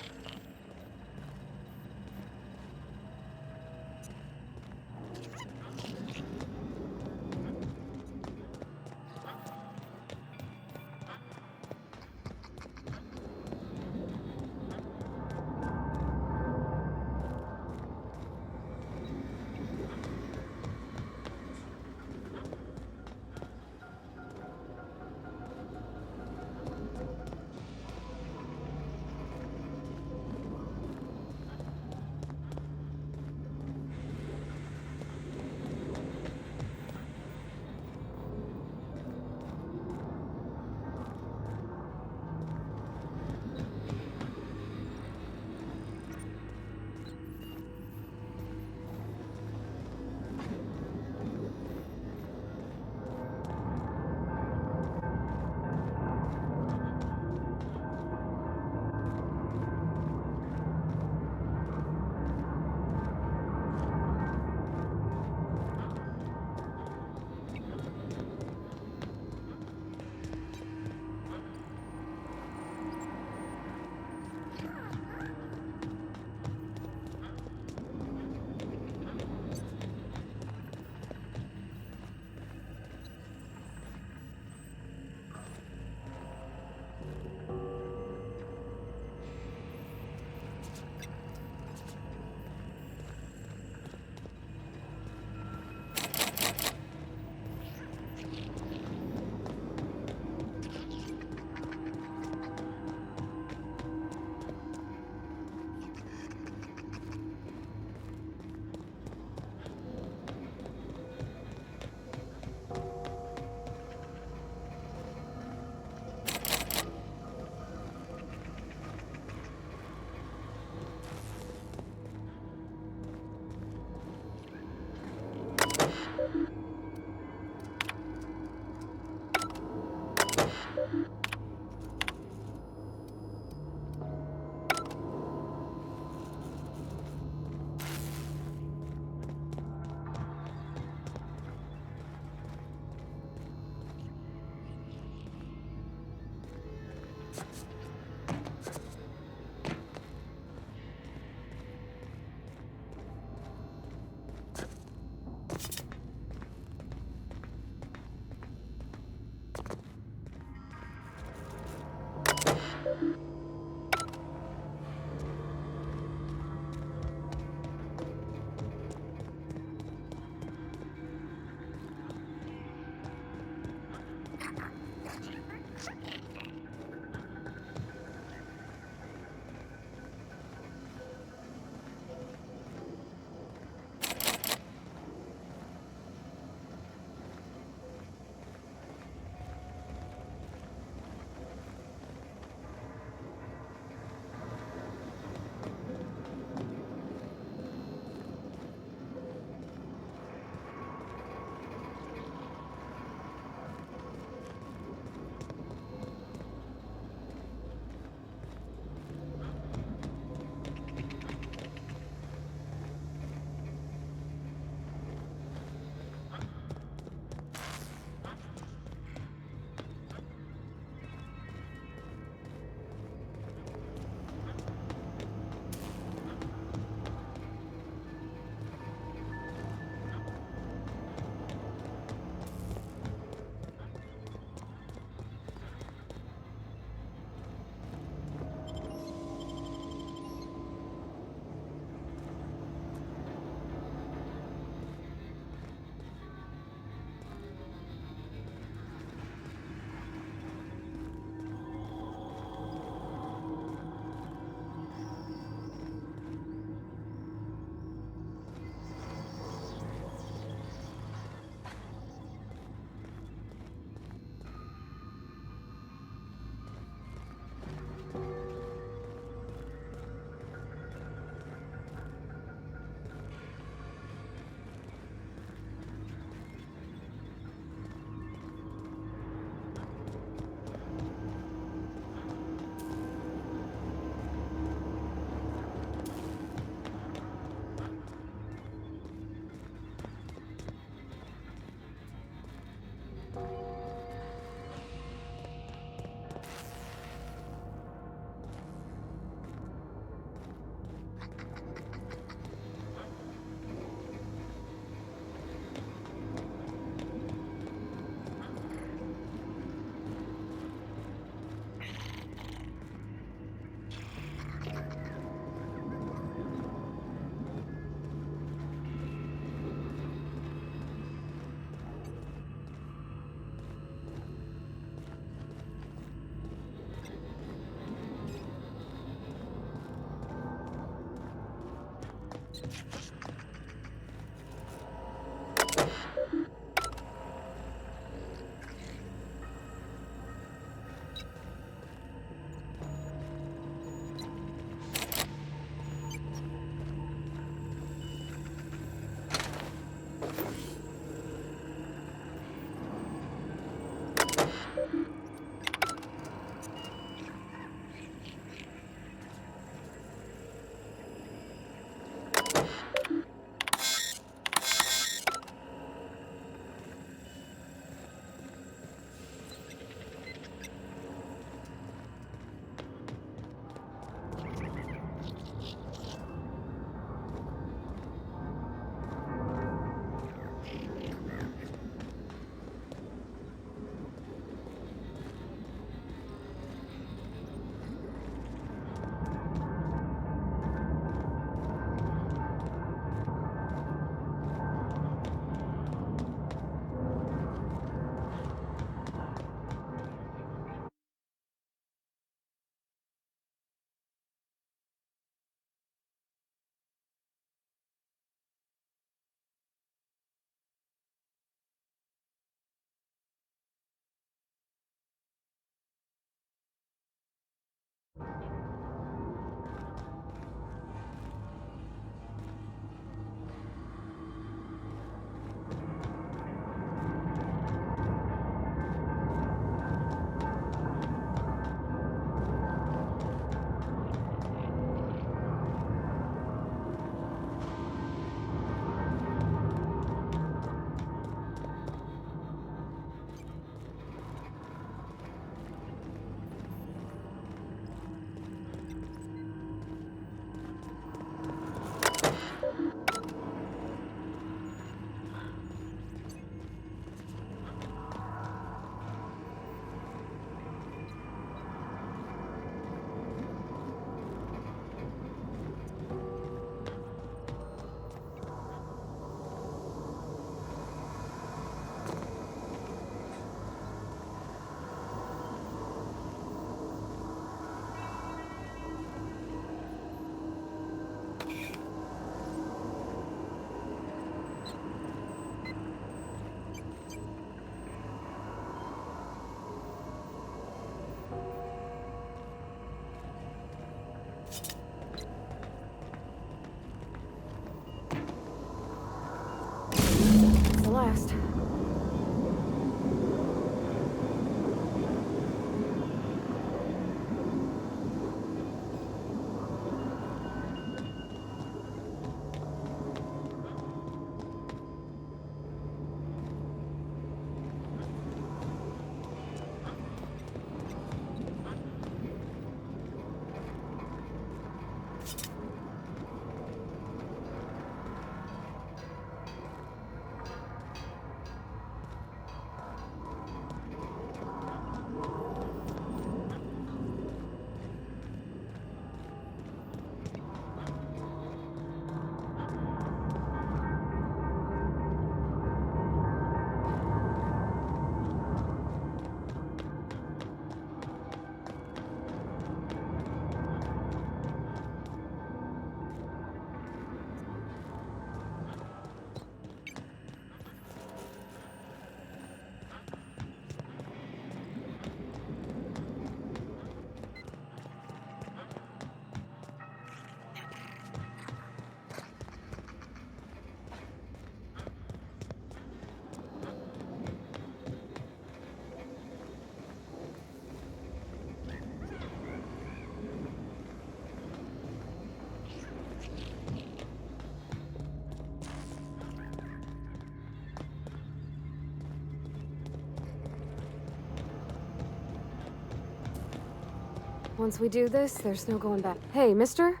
Once we do this, there's no going back. Hey, mister?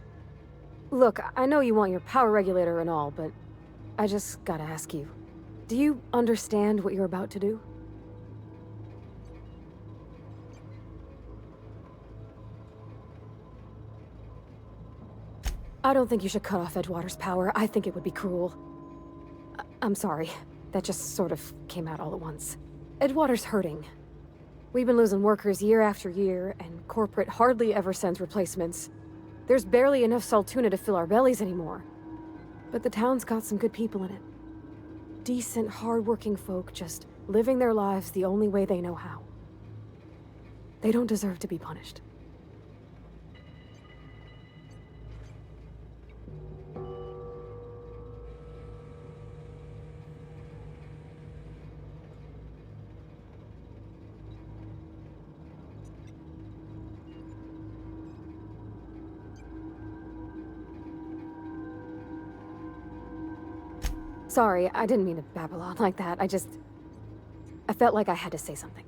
Look, I know you want your power regulator and all, but I just gotta ask you. Do you understand what you're about to do? I don't think you should cut off Edgewater's power. I think it would be cruel. I'm sorry. That just sort of came out all at once. Edgewater's hurting. We've been losing workers year after year, and corporate hardly ever sends replacements. There's barely enough Saltuna to fill our bellies anymore. But the town's got some good people in it. Decent, hard-working folk just living their lives the only way they know how. They don't deserve to be punished. Sorry, I didn't mean to babble on like that. I felt like I had to say something.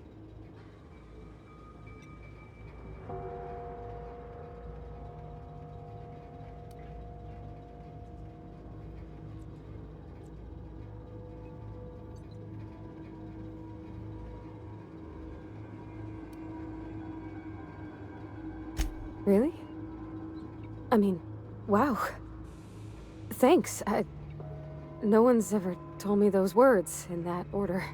Really? I mean, wow. Thanks. No one's ever told me those words in that order.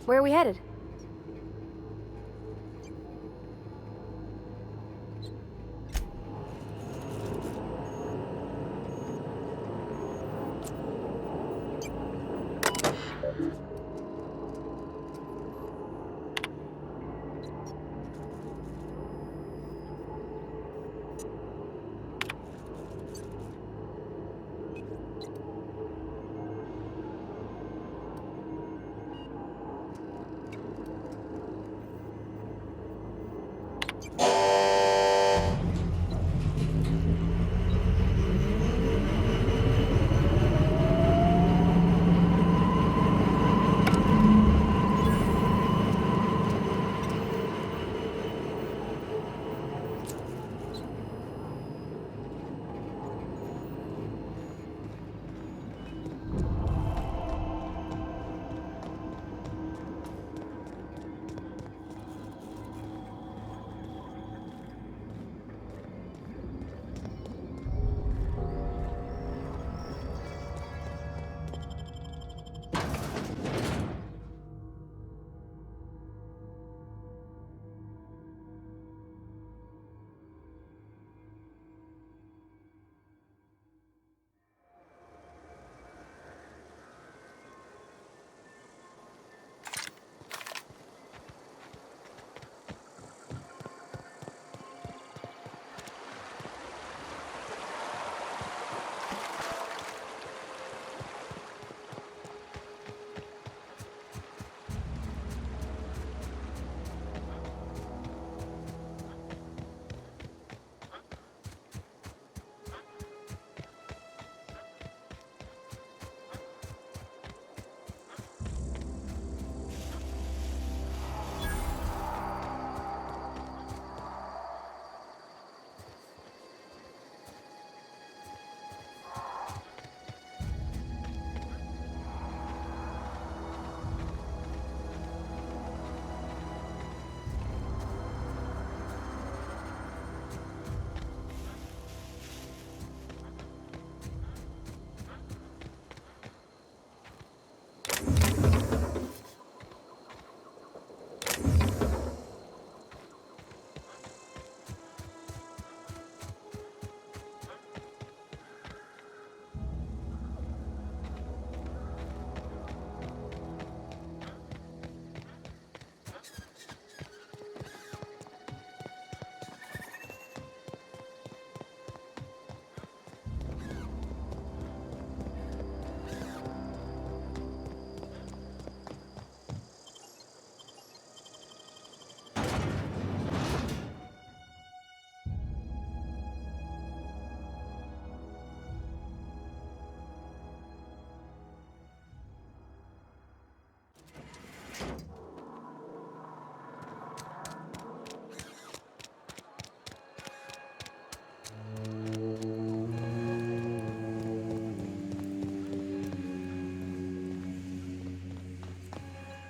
Where are we headed?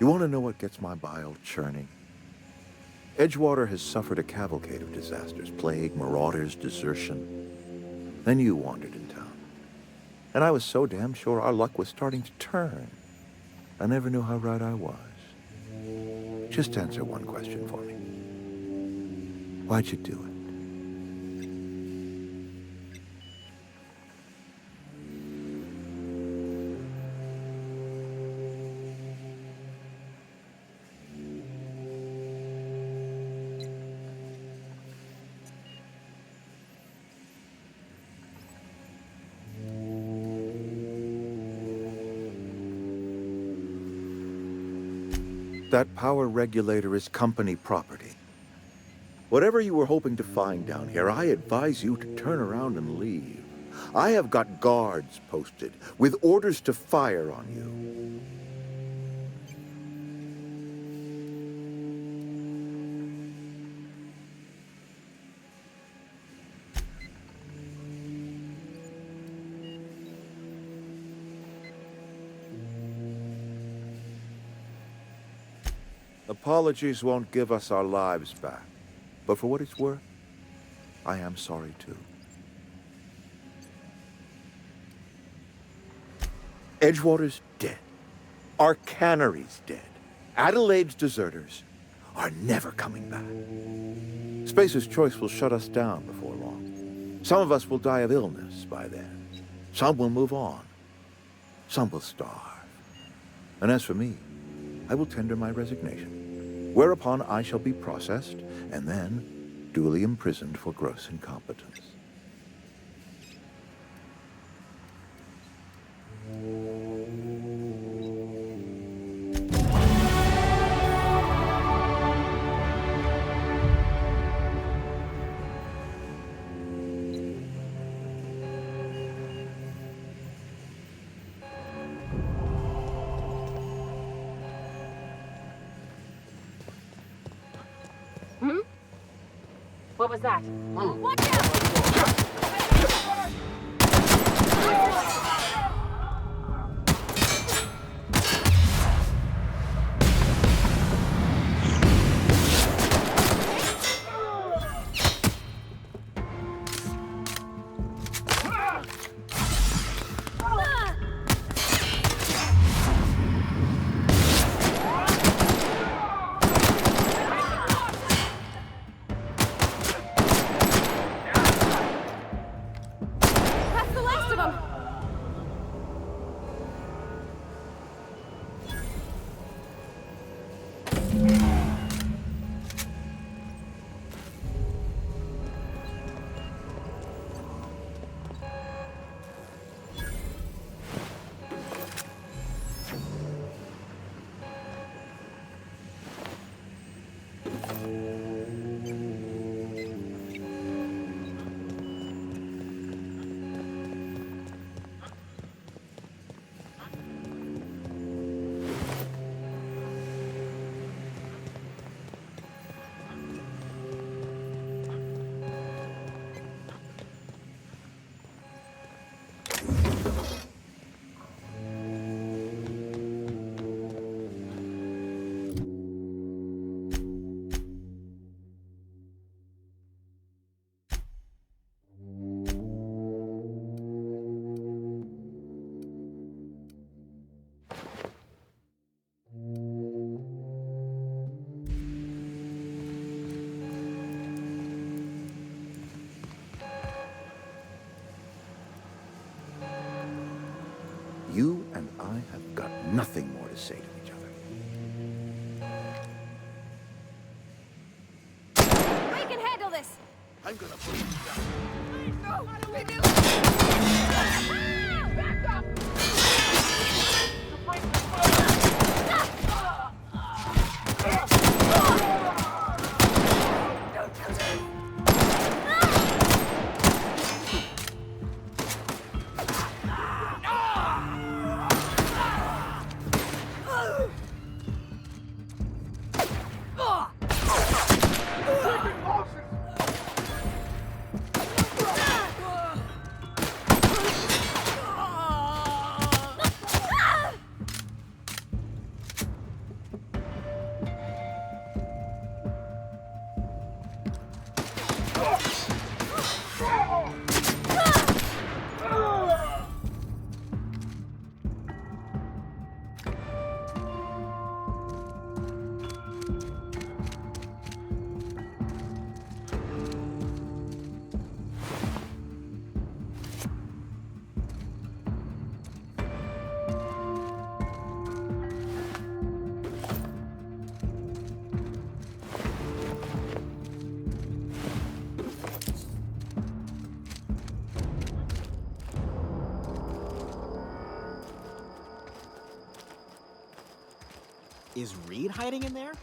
You want to know what gets my bile churning? Edgewater has suffered a cavalcade of disasters, plague, marauders, desertion. Then you wandered in town. And I was so damn sure our luck was starting to turn. I never knew how right I was. Just answer one question for me. Why'd you do it? That power regulator is company property. Whatever you were hoping to find down here, I advise you to turn around and leave. I have got guards posted with orders to fire on you. Apologies won't give us our lives back. But for what it's worth, I am sorry too. Edgewater's dead. Our cannery's dead. Adelaide's deserters are never coming back. Spacer's Choice will shut us down before long. Some of us will die of illness by then. Some will move on. Some will starve. And as for me, I will tender my resignation, whereupon I shall be processed and then duly imprisoned for gross incompetence. What was that? Watch out! You and I have got nothing more to say to each other. We can handle this! I'm gonna put you down. No! What do we do? Ah! Back up! Is Reed hiding in there?